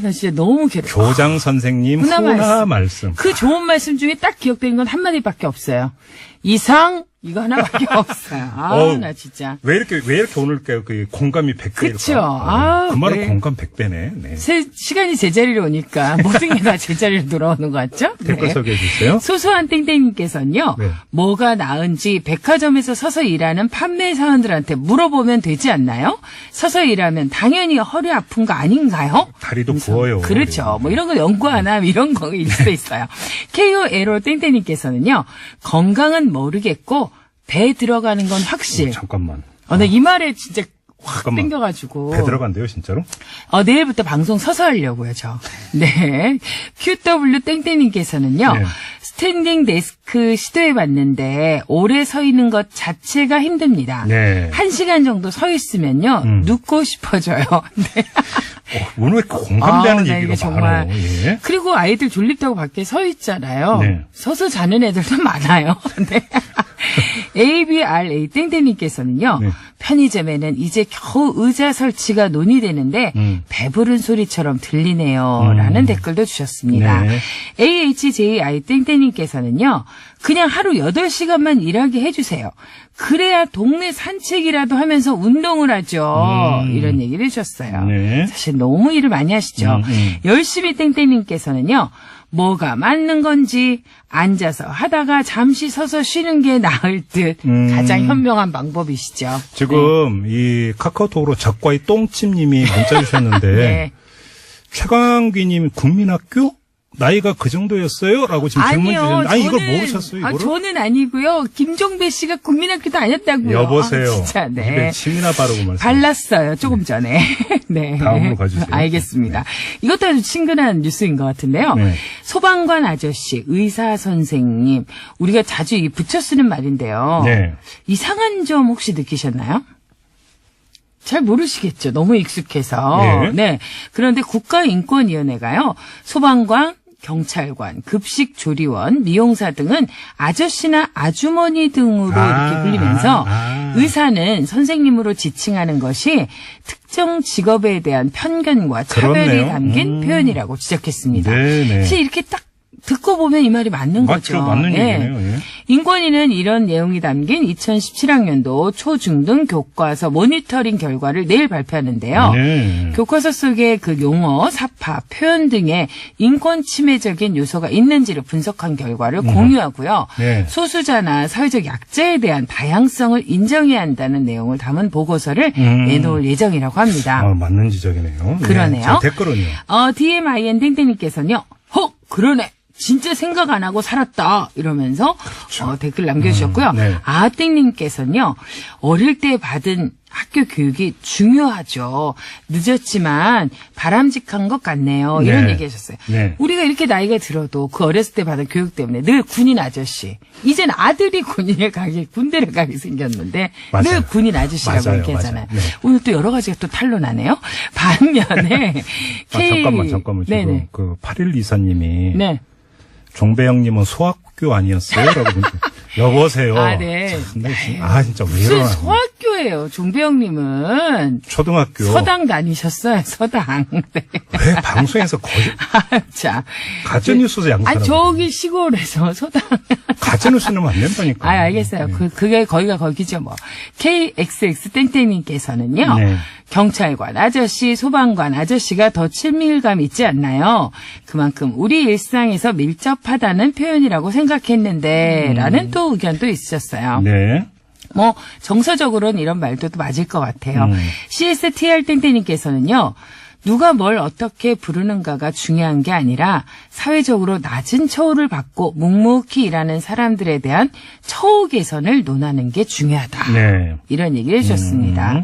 S7: 나 진짜 너무
S2: 교장 선생님 훈화 말씀.
S7: 그 좋은 말씀 중에 딱 기억되는 건 한마디밖에 없어요. 이상 이거 하나밖에 없어요. 나 진짜.
S2: 왜 이렇게 오늘 그 공감이 100배일까?
S7: 그쵸.
S2: 그 말은 공감 100배네. 네.
S7: 시간이 제자리로 오니까 모든 게 다 제자리로 돌아오는 것 같죠?
S2: 댓글 소개해 주세요.
S7: 소소한 땡땡님께서는요.
S2: 네.
S7: 뭐가 나은지 백화점에서 서서 일하는 판매 사원들한테 물어보면 되지 않나요? 서서 일하면 당연히 허리 아픈 거 아닌가요?
S2: 다리도 부어요.
S7: 그렇죠. 뭐 이런 거 연구하나 이런 거일 수도 있어요. KOLO 땡땡님께서는요. 건강은 모르겠고 배에 들어가는 건 확실.
S2: 잠깐만.
S7: 나 이 말에 진짜 확
S2: 잠깐만.
S7: 땡겨가지고.
S2: 배 들어간대요, 진짜로?
S7: 내일부터 방송 서서 하려고요, 저. 네. QW 땡땡님께서는요.
S2: 네.
S7: 스탠딩 데스크 시도해봤는데 오래 서 있는 것 자체가 힘듭니다.
S2: 네.
S7: 1시간 정도 서 있으면요. 눕고 싶어져요. 네.
S2: 오늘 왜 이렇게 공감되는
S7: 네,
S2: 얘기가
S7: 이게 정말.
S2: 많아요. 예.
S7: 그리고 아이들 졸립다고 밖에 서 있잖아요.
S2: 네.
S7: 서서 자는 애들도 많아요. 네. ABRA 땡땡님께서는요.
S2: 네.
S7: 편의점에는 이제 겨우 의자 설치가 논의되는데 배부른 소리처럼 들리네요. 라는 댓글도 주셨습니다.
S2: 네.
S7: AHJI 땡땡님께서는요. 그냥 하루 8시간만 일하게 해주세요. 그래야 동네 산책이라도 하면서 운동을 하죠. 이런 얘기를 해주셨어요.
S2: 네.
S7: 사실 너무 일을 많이 하시죠. 열심히 땡땡님께서는요. 뭐가 맞는 건지 앉아서 하다가 잠시 서서 쉬는 게 나을 듯 가장 현명한 방법이시죠.
S2: 지금 이 카카오톡으로 적과의 똥집님이 문자 주셨는데
S7: 네.
S2: 최강기님 국민학교? 나이가 그 정도였어요? 라고 지금 질문 주셨는데 아니 이걸 모르셨어요? 이거를?
S7: 저는 아니고요. 김종배 씨가 국민학교 다녔다고요.
S2: 여보세요.
S7: 진짜 네.
S2: 입에 침이나 바르고 말씀.
S7: 발랐어요. 조금 전에. 네.
S2: 다음으로 가주세요.
S7: 알겠습니다. 이것도 아주 친근한 뉴스인 것 같은데요.
S2: 네.
S7: 소방관 아저씨, 의사 선생님, 우리가 자주 붙여 쓰는 말인데요.
S2: 네.
S7: 이상한 점 혹시 느끼셨나요? 잘 모르시겠죠. 너무 익숙해서.
S2: 네.
S7: 네. 그런데 국가인권위원회가요. 소방관, 경찰관, 급식조리원, 미용사 등은 아저씨나 아주머니 등으로 이렇게 불리면서 의사는 선생님으로 지칭하는 것이 특정 직업에 대한 편견과 차별이
S2: 그렇네요.
S7: 담긴 표현이라고 지적했습니다.
S2: 네네.
S7: 사실 이렇게 딱 듣고 보면 이 말이 맞는 거죠.
S2: 맞죠. 맞는
S7: 예.
S2: 얘기네요. 예.
S7: 인권위는 이런 내용이 담긴 2017학년도 초중등 교과서 모니터링 결과를 내일 발표하는데요.
S2: 네.
S7: 교과서 속에 그 용어, 사파, 표현 등의 인권 침해적인 요소가 있는지를 분석한 결과를 공유하고요.
S2: 네.
S7: 소수자나 사회적 약자에 대한 다양성을 인정해야 한다는 내용을 담은 보고서를 내놓을 예정이라고 합니다.
S2: 맞는 지적이네요.
S7: 그러네요.
S2: 네. 자, 댓글은요.
S7: DMIN 땡땡님께서는요. 그러네. 진짜 생각 안 하고 살았다. 이러면서
S2: 그렇죠.
S7: 댓글 남겨주셨고요.
S2: 네.
S7: 아땡님께서는요. 어릴 때 받은 학교 교육이 중요하죠. 늦었지만 바람직한 것 같네요. 이런
S2: 네.
S7: 얘기하셨어요.
S2: 네.
S7: 우리가 이렇게 나이가 들어도 그 어렸을 때 받은 교육 때문에 늘 군인 아저씨. 이젠 아들이 군대를 가게 생겼는데
S2: 맞아요.
S7: 늘 군인 아저씨라고
S2: 맞아요.
S7: 이렇게 하잖아요.
S2: 맞아요. 네.
S7: 오늘 또 여러 가지가 또 탄로나네요. 반면에
S2: 잠깐만.
S7: 네네.
S2: 지금 그 8124님이
S7: 네.
S2: 종배영님은 소학교 아니었어요? 라고 여보세요.
S7: 아, 네.
S2: 진짜 왜 이러나.
S7: 소학교예요. 종배영님은
S2: 초등학교.
S7: 서당 다니셨어요. 서당. 네.
S2: 왜 방송에서
S7: 자,
S2: 가짜뉴스 양산하고.
S7: 저기 시골에서 서당.
S2: 가짜뉴스는 안 된다니까.
S7: 알겠어요. 그게 거기가 거기죠, 뭐. KXX 땡땡님께서는요.
S2: 네.
S7: 경찰관 아저씨, 소방관 아저씨가 더 친밀감 있지 않나요? 그만큼 우리 일상에서 밀접하다는 표현이라고 생각했는데, 라는 또 의견도 있으셨어요.
S2: 네.
S7: 뭐 정서적으로는 이런 말도 또 맞을 것 같아요. CSTR 땡땡님께서는요. 누가 뭘 어떻게 부르는가가 중요한 게 아니라 사회적으로 낮은 처우를 받고 묵묵히 일하는 사람들에 대한 처우 개선을 논하는 게 중요하다.
S2: 네.
S7: 이런 얘기를 해주셨습니다.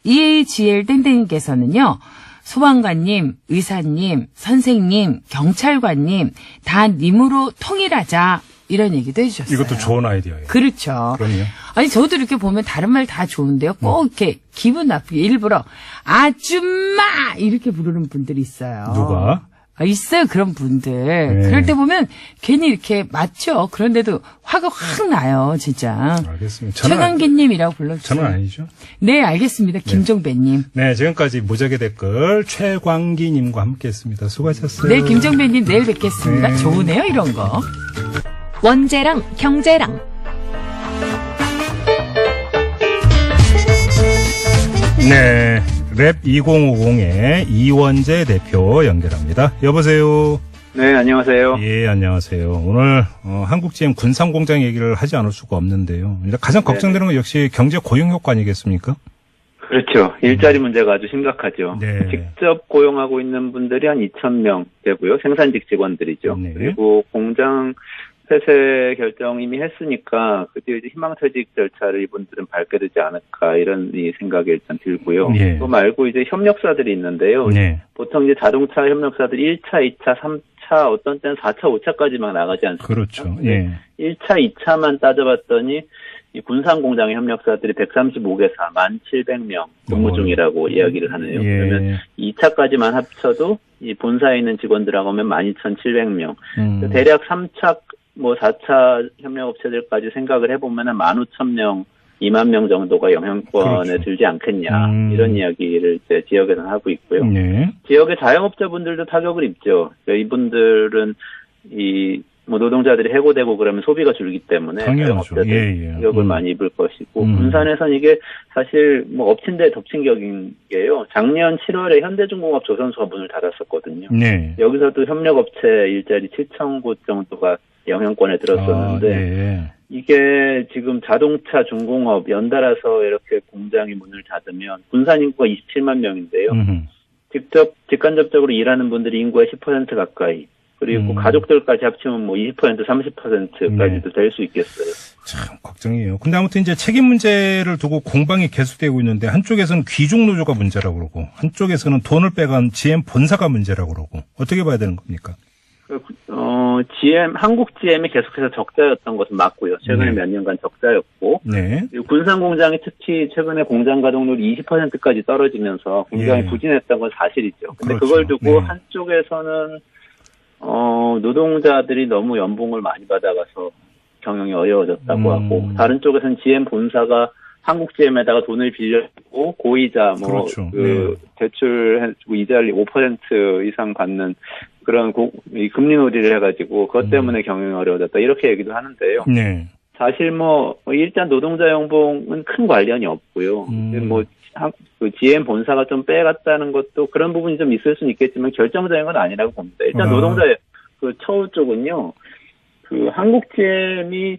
S7: EAGL 땡땡님께서는요. 소방관님, 의사님, 선생님, 경찰관님 다 님으로 통일하자. 이런 얘기도 해주셨어요.
S2: 이것도 좋은 아이디어예요.
S7: 그렇죠.
S2: 그럼요.
S7: 아니 저도 이렇게 보면 다른 말 다 좋은데요. 꼭 이렇게 기분 나쁘게 일부러 아줌마 이렇게 부르는 분들이 있어요.
S2: 누가?
S7: 있어요 그런 분들.
S2: 네.
S7: 그럴 때 보면 괜히 이렇게 맞죠. 그런데도 화가 확 나요 진짜.
S2: 알겠습니다.
S7: 최강기님이라고 불러주세요.
S2: 저는 아니죠.
S7: 네 알겠습니다. 김종배님.
S2: 네 지금까지 무적의 댓글 최광기님과 함께했습니다. 수고하셨어요.
S7: 네 김종배님 내일 뵙겠습니다.
S2: 네.
S7: 좋으네요 이런 거.
S3: 원재랑 경제랑
S2: 네, 랩 2050의 이원재 대표 연결합니다. 여보세요.
S8: 네, 안녕하세요.
S2: 예, 안녕하세요. 오늘 한국GM 군산공장 얘기를 하지 않을 수가 없는데요. 가장 걱정되는 건 역시 경제 고용 효과 아니겠습니까?
S8: 그렇죠. 일자리 문제가 아주 심각하죠.
S2: 네.
S8: 직접 고용하고 있는 분들이 한 2,000명 되고요. 생산직 직원들이죠.
S2: 네.
S8: 그리고 공장 폐쇄 결정 이미 했으니까 그 뒤에 이제 희망퇴직 절차를 이분들은 밟게 되지 않을까 이런 생각이 일단 들고요.
S2: 네.
S8: 또 말고 이제 협력사들이 있는데요.
S2: 네.
S8: 보통 이제 자동차 협력사들이 1차, 2차, 3차, 어떤 때는 4차, 5차까지 막 나가지 않습니까?
S2: 그렇죠. 예.
S8: 1차, 2차만 따져봤더니 이 군산공장의 협력사들이 135개사 1,700명 근무 중이라고 이야기를 하네요.
S2: 예.
S8: 그러면 2차까지만 합쳐도 이 본사에 있는 직원들하고 하면 12,700명. 대략 3차, 4차 협력업체들까지 생각을 해보면 15,000명 2만 명 정도가 영향권에
S2: 그렇죠.
S8: 들지 않겠냐 이런 이야기를 이제 지역에서는 하고 있고요.
S2: 네.
S8: 지역의 자영업자분들도 타격을 입죠. 이분들은 뭐 노동자들이 해고되고 그러면 소비가 줄기 때문에 자영업자들 타격을 많이 입을 것이고 군산에선 이게 사실 뭐 엎친 데 덮친 격인 게요. 작년 7월에 현대중공업 조선소가 문을 닫았었거든요.
S2: 네.
S8: 여기서도 협력업체 일자리 7,000곳 정도가 영향권에 들었었는데 이게 지금 자동차, 중공업 연달아서 이렇게 공장이 문을 닫으면 군산 인구가 27만 명인데요. 직간접적으로 일하는 분들이 인구의 10% 가까이 그리고 가족들까지 합치면 뭐 20%, 30%까지도 될 수 있겠어요.
S2: 참 걱정이에요. 근데 아무튼 이제 책임 문제를 두고 공방이 계속되고 있는데 한쪽에서는 귀족 노조가 문제라고 그러고 한쪽에서는 돈을 빼간 GM 본사가 문제라고 그러고 어떻게 봐야 되는 겁니까?
S8: 한국 GM이 계속해서 적자였던 것은 맞고요. 최근에 몇 년간 적자였고.
S2: 네.
S8: 군산 공장이 특히 최근에 공장 가동률이 20%까지 떨어지면서 굉장히 부진했던 건 사실이죠. 근데
S2: 그렇죠.
S8: 그걸 두고 한쪽에서는 노동자들이 너무 연봉을 많이 받아가서 경영이 어려워졌다고 하고 다른 쪽에서는 GM 본사가 한국 GM에다가 돈을 빌려주고 고이자
S2: 그렇죠.
S8: 대출해주고 이자를 5% 이상 받는 그런 금리 놀이를 해가지고 그것 때문에 경영이 어려워졌다 이렇게 얘기도 하는데요.
S2: 네.
S8: 사실 일단 노동자 연봉은 큰 관련이 없고요. 그 GM 본사가 좀 빼갔다는 것도 그런 부분이 좀 있을 수는 있겠지만 결정적인 건 아니라고 봅니다. 일단 노동자 처우 쪽은요. 한국 GM이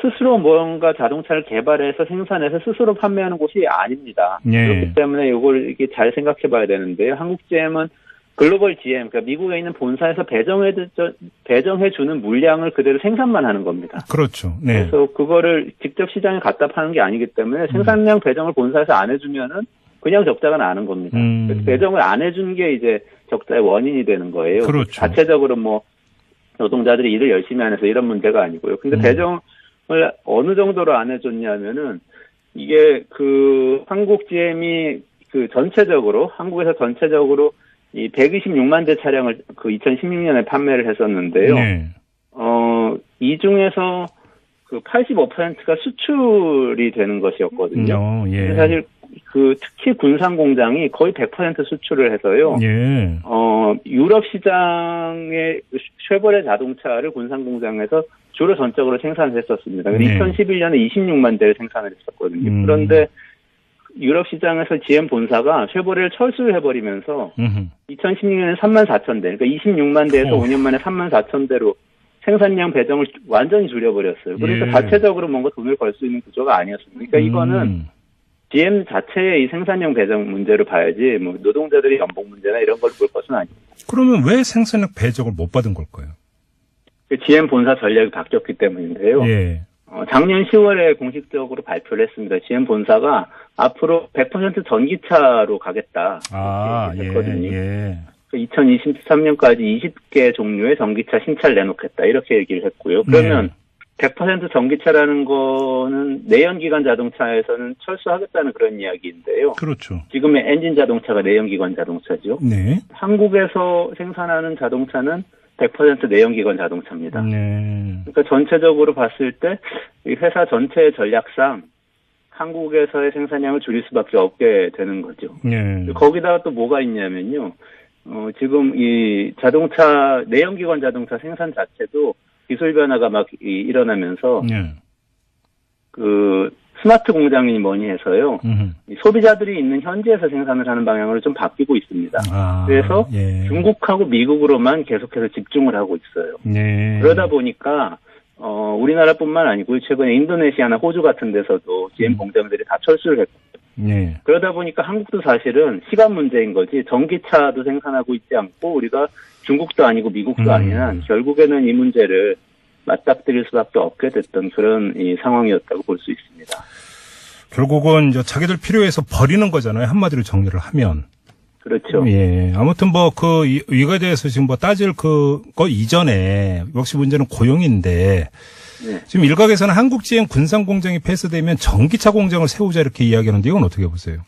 S8: 스스로 뭔가 자동차를 개발해서 생산해서 스스로 판매하는 곳이 아닙니다. 그렇기 때문에 이걸 이렇게 잘 생각해 봐야 되는데요. 한국 GM은 글로벌 GM, 그러니까 미국에 있는 본사에서 배정해주는 물량을 그대로 생산만 하는 겁니다.
S2: 그렇죠. 네.
S8: 그래서 그거를 직접 시장에 갖다 파는 게 아니기 때문에 생산량 배정을 본사에서 안 해주면은 그냥 적자가 나는 겁니다. 배정을 안 해준 게 이제 적자의 원인이 되는 거예요.
S2: 그렇죠.
S8: 자체적으로 노동자들이 일을 열심히 안 해서 이런 문제가 아니고요. 근데 배정을 어느 정도로 안 해줬냐면은 이게 한국 GM이 한국에서 전체적으로 이 126만 대 차량을 2016년에 판매를 했었는데요.
S2: 네.
S8: 이 중에서 85%가 수출이 되는 것이었거든요.
S2: 예.
S8: 사실 특히 군산 공장이 거의 100% 수출을 해서요.
S2: 예.
S8: 유럽 시장의 쉐보레 자동차를 군산 공장에서 주로 전적으로 생산을 했었습니다. 2011년에 26만 대를 생산을 했었거든요. 그런데 유럽 시장에서 GM 본사가 쉐보레를 철수를 해버리면서 2016년에 3만 4천 대, 그러니까 26만 대에서 5년 만에 3만 4천 대로 생산량 배정을 완전히 줄여버렸어요. 그러니까 자체적으로 뭔가 돈을 벌 수 있는 구조가 아니었습니다. 그러니까 이거는 GM 자체의 이 생산량 배정 문제로 봐야지 노동자들의 연봉 문제나 이런 걸 볼 것은 아닙니다.
S2: 그러면 왜 생산력 배정을 못 받은 걸까요?
S8: GM 본사 전략이 바뀌었기 때문인데요.
S2: 예.
S8: 작년 10월에 공식적으로 발표를 했습니다. GM 본사가 앞으로 100% 전기차로 가겠다. 했거든요. 2023년까지 20개 종류의 전기차 신차를 내놓겠다. 이렇게 얘기를 했고요. 그러면 100% 전기차라는 거는 내연기관 자동차에서는 철수하겠다는 그런 이야기인데요.
S2: 그렇죠.
S8: 지금의 엔진 자동차가 내연기관 자동차죠.
S2: 네.
S8: 한국에서 생산하는 자동차는 100% 내연기관 자동차입니다.
S2: 네.
S8: 그러니까 전체적으로 봤을 때 이 회사 전체의 전략상 한국에서의 생산량을 줄일 수밖에 없게 되는 거죠.
S2: 네.
S8: 거기다가 또 뭐가 있냐면요. 지금 이 자동차 내연기관 자동차 생산 자체도 기술 변화가 막 일어나면서 스마트 공장이니 뭐니 해서요. 소비자들이 있는 현지에서 생산을 하는 방향으로 좀 바뀌고 있습니다. 그래서 중국하고 미국으로만 계속해서 집중을 하고 있어요. 그러다 보니까 우리나라뿐만 아니고 최근에 인도네시아나 호주 같은 데서도 GM 공장들이 다 철수를 했고 그러다 보니까 한국도 사실은 시간 문제인 거지 전기차도 생산하고 있지 않고 우리가 중국도 아니고 미국도 아닌 한 결국에는 이 문제를 맞닥뜨릴 수밖에 없게 됐던 그런 이 상황이었다고 볼 수 있습니다.
S2: 결국은 이제 자기들 필요해서 버리는 거잖아요. 한마디로 정리를 하면.
S8: 그렇죠.
S2: 예. 아무튼 이거에 대해서 지금 따질 거 이전에 역시 문제는 고용인데 지금 일각에서는 한국 GM 군산 공장이 폐쇄되면 전기차 공장을 세우자 이렇게 이야기하는데 이건 어떻게 보세요?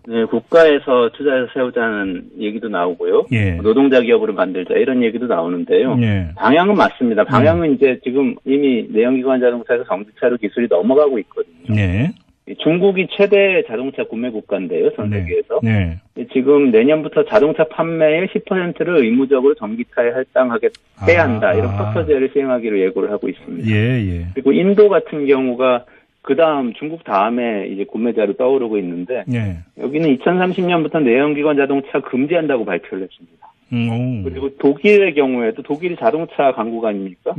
S8: 네, 국가에서 투자해서 세우자는 얘기도 나오고요.
S2: 예.
S8: 노동자 기업으로 만들자 이런 얘기도 나오는데요.
S2: 예.
S8: 방향은 맞습니다. 방향은 이제 지금 이미 내연기관 자동차에서 전기차로 기술이 넘어가고 있거든요.
S2: 예.
S8: 중국이 최대 자동차 구매 국가인데요, 전 세계에서.
S2: 네.
S8: 지금 내년부터 자동차 판매의 10%를 의무적으로 전기차에 할당하게 빼야 한다. 이런 커터제를 시행하기로 예고를 하고 있습니다.
S2: 예.
S8: 그리고 인도 같은 경우가 그 다음 중국 다음에 이제 구매자로 떠오르고 있는데
S2: 예.
S8: 여기는 2030년부터 내연기관 자동차 금지한다고 발표를 했습니다. 그리고 독일의 경우에도 독일이 자동차 강국 아닙니까?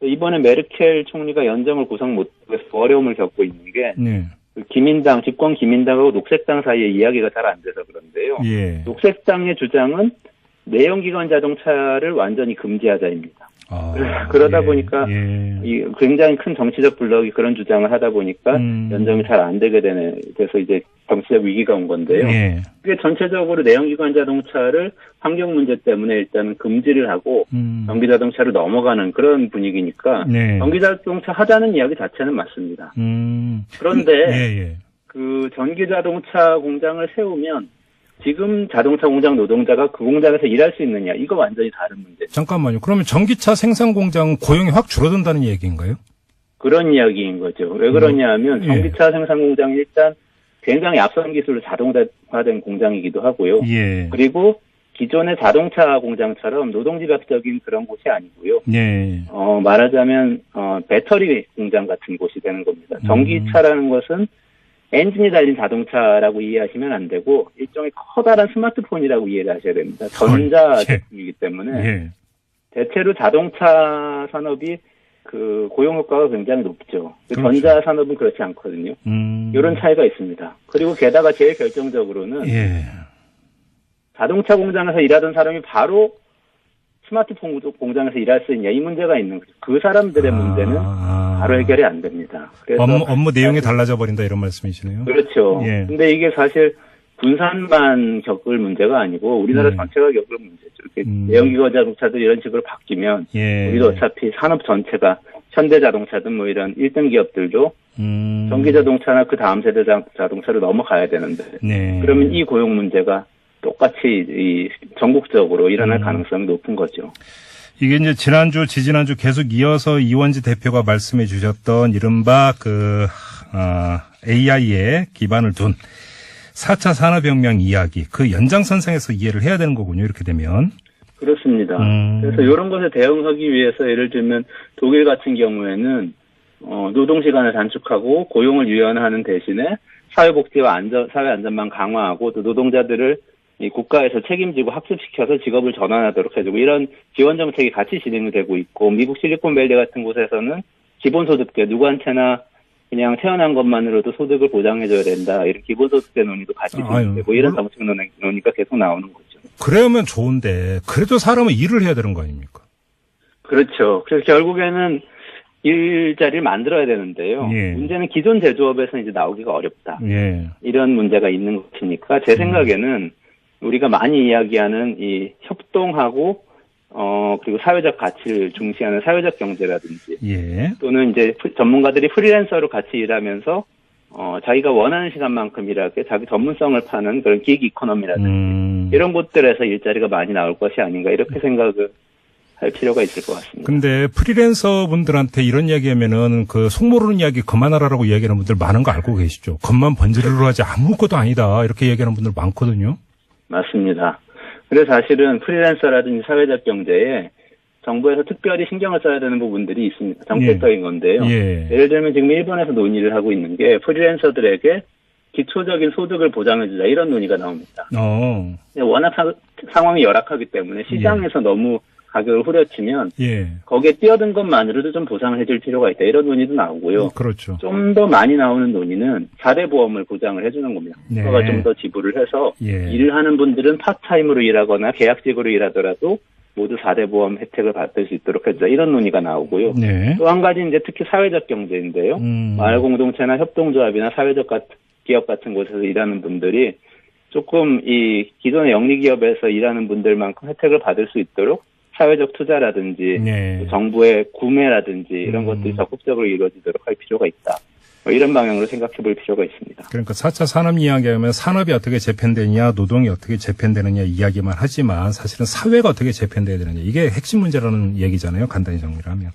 S8: 이번에 메르켈 총리가 연정을 구성 못해서 어려움을 겪고 있는 게 기민당, 집권 기민당하고 녹색당 사이에 이야기가 잘 안 돼서 그런데요.
S2: 예.
S8: 녹색당의 주장은 내연기관 자동차를 완전히 금지하자입니다. 그러다 보니까 이 굉장히 큰 정치적 블록이 그런 주장을 하다 보니까 연정이 잘 안 되게 돼서 이제 정치적 위기가 온 건데요. 그게 전체적으로 내연기관 자동차를 환경 문제 때문에 일단 금지를 하고 전기 자동차로 넘어가는 그런 분위기니까 전기 자동차 하자는 이야기 자체는 맞습니다. 그런데 그 전기 자동차 공장을 세우면 지금 자동차 공장 노동자가 그 공장에서 일할 수 있느냐, 이거 완전히 다른 문제.
S2: 잠깐만요. 그러면 전기차 생산 공장 고용이 확 줄어든다는 얘기인가요?
S8: 그런 이야기인 거죠. 왜 그러냐 하면 전기차 생산 공장이 일단 굉장히 앞선 기술로 자동화된 공장이기도 하고요. 그리고 기존의 자동차 공장처럼 노동집약적인 그런 곳이 아니고요. 말하자면 배터리 공장 같은 곳이 되는 겁니다. 전기차라는 것은 엔진이 달린 자동차라고 이해하시면 안 되고 일종의 커다란 스마트폰이라고 이해를 하셔야 됩니다. 전자 제품이기 때문에 대체로 자동차 산업이 그 고용 효과가 굉장히 높죠. 전자 산업은 그렇지 않거든요. 이런 차이가 있습니다. 그리고 게다가 제일 결정적으로는 자동차 공장에서 일하던 사람이 바로 스마트폰 공장에서 일할 수 있냐, 이 문제가 있는 거죠. 그 사람들의 문제는 바로 해결이 안 됩니다. 그래서
S2: 업무 내용이 달라져 버린다 이런 말씀이시네요.
S8: 그렇죠. 근데 이게 사실 군산만 겪을 문제가 아니고 우리나라 전체가 겪을 문제죠. 이렇게 내연기관 자동차들이 이런 식으로 바뀌면 우리도 어차피 산업 전체가 현대자동차든 뭐 이런 1등 기업들도 전기자동차나 그 다음 세대 자동차로 넘어가야 되는데 그러면 이 고용 문제가 똑같이 이 전국적으로 일어날 가능성이 높은 거죠.
S2: 이게 이제 지난주, 지지난주 계속 이어서 이원지 대표가 말씀해 주셨던 이른바 AI에 기반을 둔 4차 산업혁명 이야기, 그 연장선상에서 이해를 해야 되는 거군요. 이렇게 되면.
S8: 그렇습니다. 그래서 이런 것에 대응하기 위해서 예를 들면 독일 같은 경우에는 노동시간을 단축하고 고용을 유연하는 대신에 사회복지와 사회안전망 강화하고 또 노동자들을 이 국가에서 책임지고 학습시켜서 직업을 전환하도록 해주고 이런 지원 정책이 같이 진행이 되고 있고 미국 실리콘밸리 같은 곳에서는 기본소득제 누구한테나 그냥 태어난 것만으로도 소득을 보장해줘야 된다 이런 기본소득제 논의도 같이 진행되고 이런 정책 논의가 계속 나오는 거죠.
S2: 그러면 좋은데 그래도 사람은 일을 해야 되는 거 아닙니까?
S8: 그렇죠. 그래서 결국에는 일자리를 만들어야 되는데요. 문제는 기존 제조업에서 이제 나오기가 어렵다. 이런 문제가 있는 것이니까 제 생각에는 우리가 많이 이야기하는 이 협동하고 그리고 사회적 가치를 중시하는 사회적 경제라든지 또는 이제 전문가들이 프리랜서로 같이 일하면서 자기가 원하는 시간만큼 일하게 자기 전문성을 파는 그런 기기 이코노미라든지 이런 곳들에서 일자리가 많이 나올 것이 아닌가 이렇게 생각을 할 필요가 있을 것 같습니다.
S2: 근데 프리랜서 분들한테 이런 이야기하면은 그 속 모르는 이야기 그만하라라고 이야기하는 분들 많은 거 알고 계시죠? 겉만 번지르르 하지 아무것도 아니다 이렇게 얘기하는 분들 많거든요.
S8: 맞습니다. 그래서 사실은 프리랜서라든지 사회적 경제에 정부에서 특별히 신경을 써야 되는 부분들이 있습니다. 정책적인 건데요. 예를 들면 지금 일본에서 논의를 하고 있는 게 프리랜서들에게 기초적인 소득을 보장해주자 이런 논의가 나옵니다. 워낙 상황이 열악하기 때문에 시장에서 너무 가격을 후려치면 거기에 뛰어든 것만으로도 좀 보상을 해줄 필요가 있다. 이런 논의도 나오고요.
S2: 그렇죠.
S8: 좀 더 많이 나오는 논의는 4대 보험을 보장을 해주는 겁니다. 그거가 좀 더 지불을 해서 일을 하는 분들은 파트타임으로 일하거나 계약직으로 일하더라도 모두 4대 보험 혜택을 받을 수 있도록 해주자. 이런 논의가 나오고요. 또 한 가지 이제 특히 사회적 경제인데요. 마을공동체나 협동조합이나 사회적 기업 같은 곳에서 일하는 분들이 조금 이 기존의 영리기업에서 일하는 분들만큼 혜택을 받을 수 있도록 사회적 투자라든지 정부의 구매라든지 이런 것들이 적극적으로 이루어지도록 할 필요가 있다. 이런 방향으로 생각해 볼 필요가 있습니다.
S2: 그러니까 4차 산업 이야기하면 산업이 어떻게 재편되냐, 노동이 어떻게 재편되느냐 이야기만 하지만 사실은 사회가 어떻게 재편돼야 되느냐 이게 핵심 문제라는 얘기잖아요. 간단히 정리를 하면.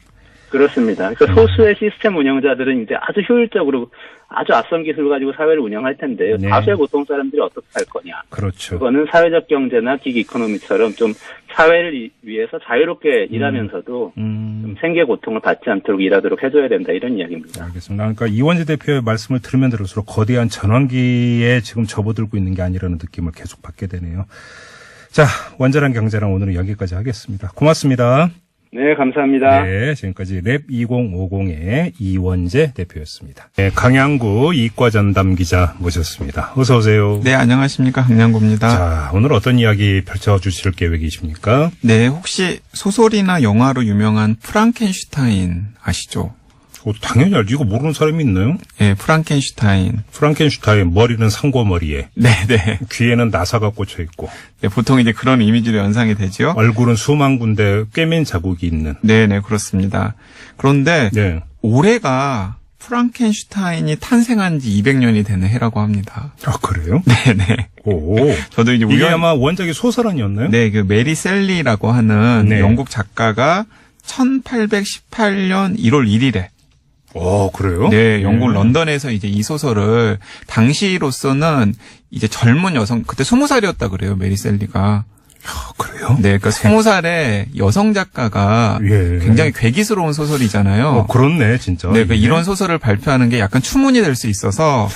S8: 그렇습니다. 그러니까 소수의 시스템 운영자들은 이제 아주 효율적으로 아주 앞선 기술을 가지고 사회를 운영할 텐데
S2: 네.
S8: 다수의 보통 사람들이 어떻게 할 거냐.
S2: 그렇죠.
S8: 그거는 사회적 경제나 기기 이코노미처럼 좀 사회를 위해서 자유롭게 일하면서도 좀 생계 고통을 받지 않도록 일하도록 해줘야 된다 이런 이야기입니다.
S2: 알겠습니다. 그러니까 이원재 대표의 말씀을 들으면 들을수록 거대한 전환기에 지금 접어들고 있는 게 아니라는 느낌을 계속 받게 되네요. 자, 완전한 경제랑 오늘은 여기까지 하겠습니다. 고맙습니다.
S8: 네, 감사합니다.
S2: 네, 지금까지 랩 2050의 이원재 대표였습니다. 네, 강양구 이과전담 기자 모셨습니다. 어서 오세요.
S9: 네, 안녕하십니까. 강양구입니다.
S2: 자, 오늘 어떤 이야기 펼쳐주실 계획이십니까?
S9: 네, 혹시 소설이나 영화로 유명한 프랑켄슈타인 아시죠?
S2: 당연히 알죠. 이거 모르는 사람이 있나요?
S9: 네, 프랑켄슈타인,
S2: 머리는 상고머리에.
S9: 네네.
S2: 귀에는 나사가 꽂혀 있고.
S9: 네, 보통 이제 그런 이미지로 연상이 되죠.
S2: 얼굴은 수만 군데 꿰맨 자국이 있는.
S9: 네네, 그렇습니다. 그런데
S2: 네.
S9: 올해가 프랑켄슈타인이 탄생한 지 200년이 되는 해라고 합니다.
S2: 아, 그래요?
S9: 네네.
S2: 오.
S9: 저도 이제
S2: 이게 아마 원작이 소설 아니었나요?
S9: 네, 그 메리 셀리라고 하는
S2: 네.
S9: 영국 작가가 1818년 1월 1일에
S2: 그래요?
S9: 네, 영국 런던에서 이제 이 소설을 당시로서는 이제 젊은 여성, 그때 20살이었다 그래요, 메리 셀리가.
S2: 그래요?
S9: 네, 그러니까 20살의 여성 작가가
S2: 예.
S9: 굉장히 괴기스러운 소설이잖아요.
S2: 그렇네, 진짜.
S9: 네, 그러니까 이런 소설을 발표하는 게 약간 추문이 될 수 있어서.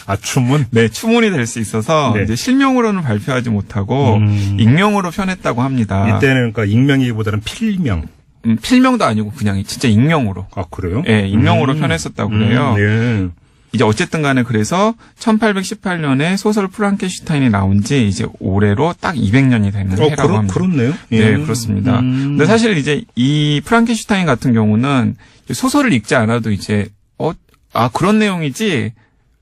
S2: 아, 추문?
S9: 네, 추문이 될 수 있어서
S2: 네.
S9: 이제 실명으로는 발표하지 못하고 익명으로 펴냈다고 합니다.
S2: 이때는 그러니까 익명이기보다는 필명.
S9: 필명도 아니고 그냥 진짜 익명으로.
S2: 아, 그래요?
S9: 네, 익명으로 펴냈었다고 그래요.
S2: 네.
S9: 이제 어쨌든 간에 그래서 1818년에 소설 프랑켄슈타인이 나온 지 이제 올해로 딱 200년이 되는 해라고 합니다.
S2: 그렇네요.
S9: 네, 그렇습니다. 근데 사실 이제 이 프랑켄슈타인 같은 경우는 소설을 읽지 않아도 이제 그런 내용이지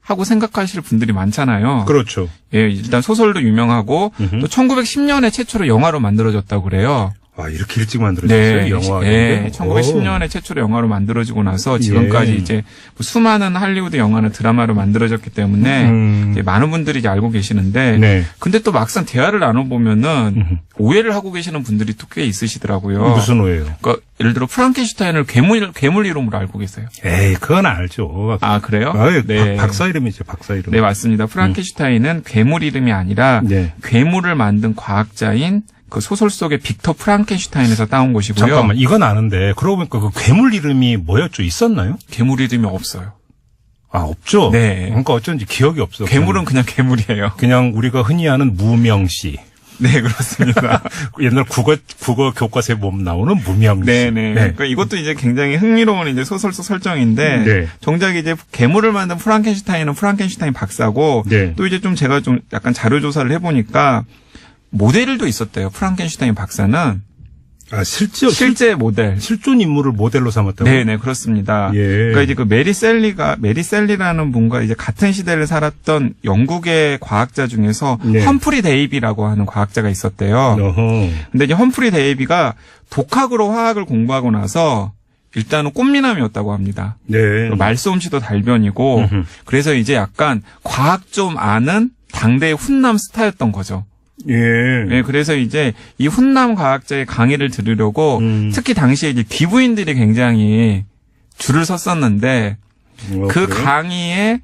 S9: 하고 생각하실 분들이 많잖아요.
S2: 그렇죠.
S9: 예, 일단 소설도 유명하고 또 1910년에 최초로 영화로 만들어졌다고 그래요.
S2: 아, 이렇게 일찍 만들어졌어요?
S9: 네,
S2: 영화.
S9: 네, 1910년에 최초로 영화로 만들어지고 나서 지금까지 이제 수많은 할리우드 영화나 드라마로 만들어졌기 때문에 이제 많은 분들이 이제 알고 계시는데,
S2: 네.
S9: 근데 또 막상 대화를 나눠보면은 오해를 하고 계시는 분들이 또 꽤 있으시더라고요.
S2: 무슨 오해요?
S9: 그러니까 예를 들어 프랑켄슈타인을 괴물 이름으로 알고 계세요.
S2: 에이, 그건 알죠.
S9: 아, 그래요?
S2: 네. 박사 이름이죠, 박사 이름.
S9: 네, 맞습니다. 프랑켄슈타인은 괴물 이름이 아니라
S2: 네.
S9: 괴물을 만든 과학자인 그 소설 속의 빅터 프랑켄슈타인에서 따온 것이고요.
S2: 잠깐만, 이건 아는데 그러고 보니까 그 괴물 이름이 뭐였죠? 있었나요?
S9: 괴물 이름이 없어요.
S2: 아, 없죠?
S9: 네.
S2: 그러니까 어쩐지 기억이 없어.
S9: 괴물은 그냥 괴물이에요.
S2: 그냥 우리가 흔히 아는 무명시.
S9: 네, 그렇습니다.
S2: 옛날 국어 교과서에 보면 나오는 무명시.
S9: 네네. 그러니까 이것도 이제 굉장히 흥미로운 이제 소설 속 설정인데,
S2: 네.
S9: 정작 이제 괴물을 만든 프랑켄슈타인은 프랑켄슈타인 박사고,
S2: 네.
S9: 또 이제 제가 좀 약간 자료 조사를 해보니까, 모델도 있었대요. 프랑켄슈타인 박사는.
S2: 아,
S9: 실제 모델.
S2: 실존 인물을 모델로 삼았다고?
S9: 네네, 그렇습니다.
S2: 예.
S9: 그러니까 이제 그 메리 셀리라는 분과 이제 같은 시대를 살았던 영국의 과학자 중에서
S2: 네.
S9: 험프리 데이비라고 하는 과학자가 있었대요.
S2: 어허.
S9: 근데 이제 험프리 데이비가 독학으로 화학을 공부하고 나서 일단은 꽃미남이었다고 합니다.
S2: 네.
S9: 말솜씨도 달변이고, 그래서 이제 약간 과학 좀 아는 당대의 훈남 스타였던 거죠.
S2: 예.
S9: 네, 그래서 이제 이 훈남 과학자의 강의를 들으려고 특히 당시에 이제 귀부인들이 굉장히 줄을 섰었는데 그
S2: 그래요?
S9: 강의에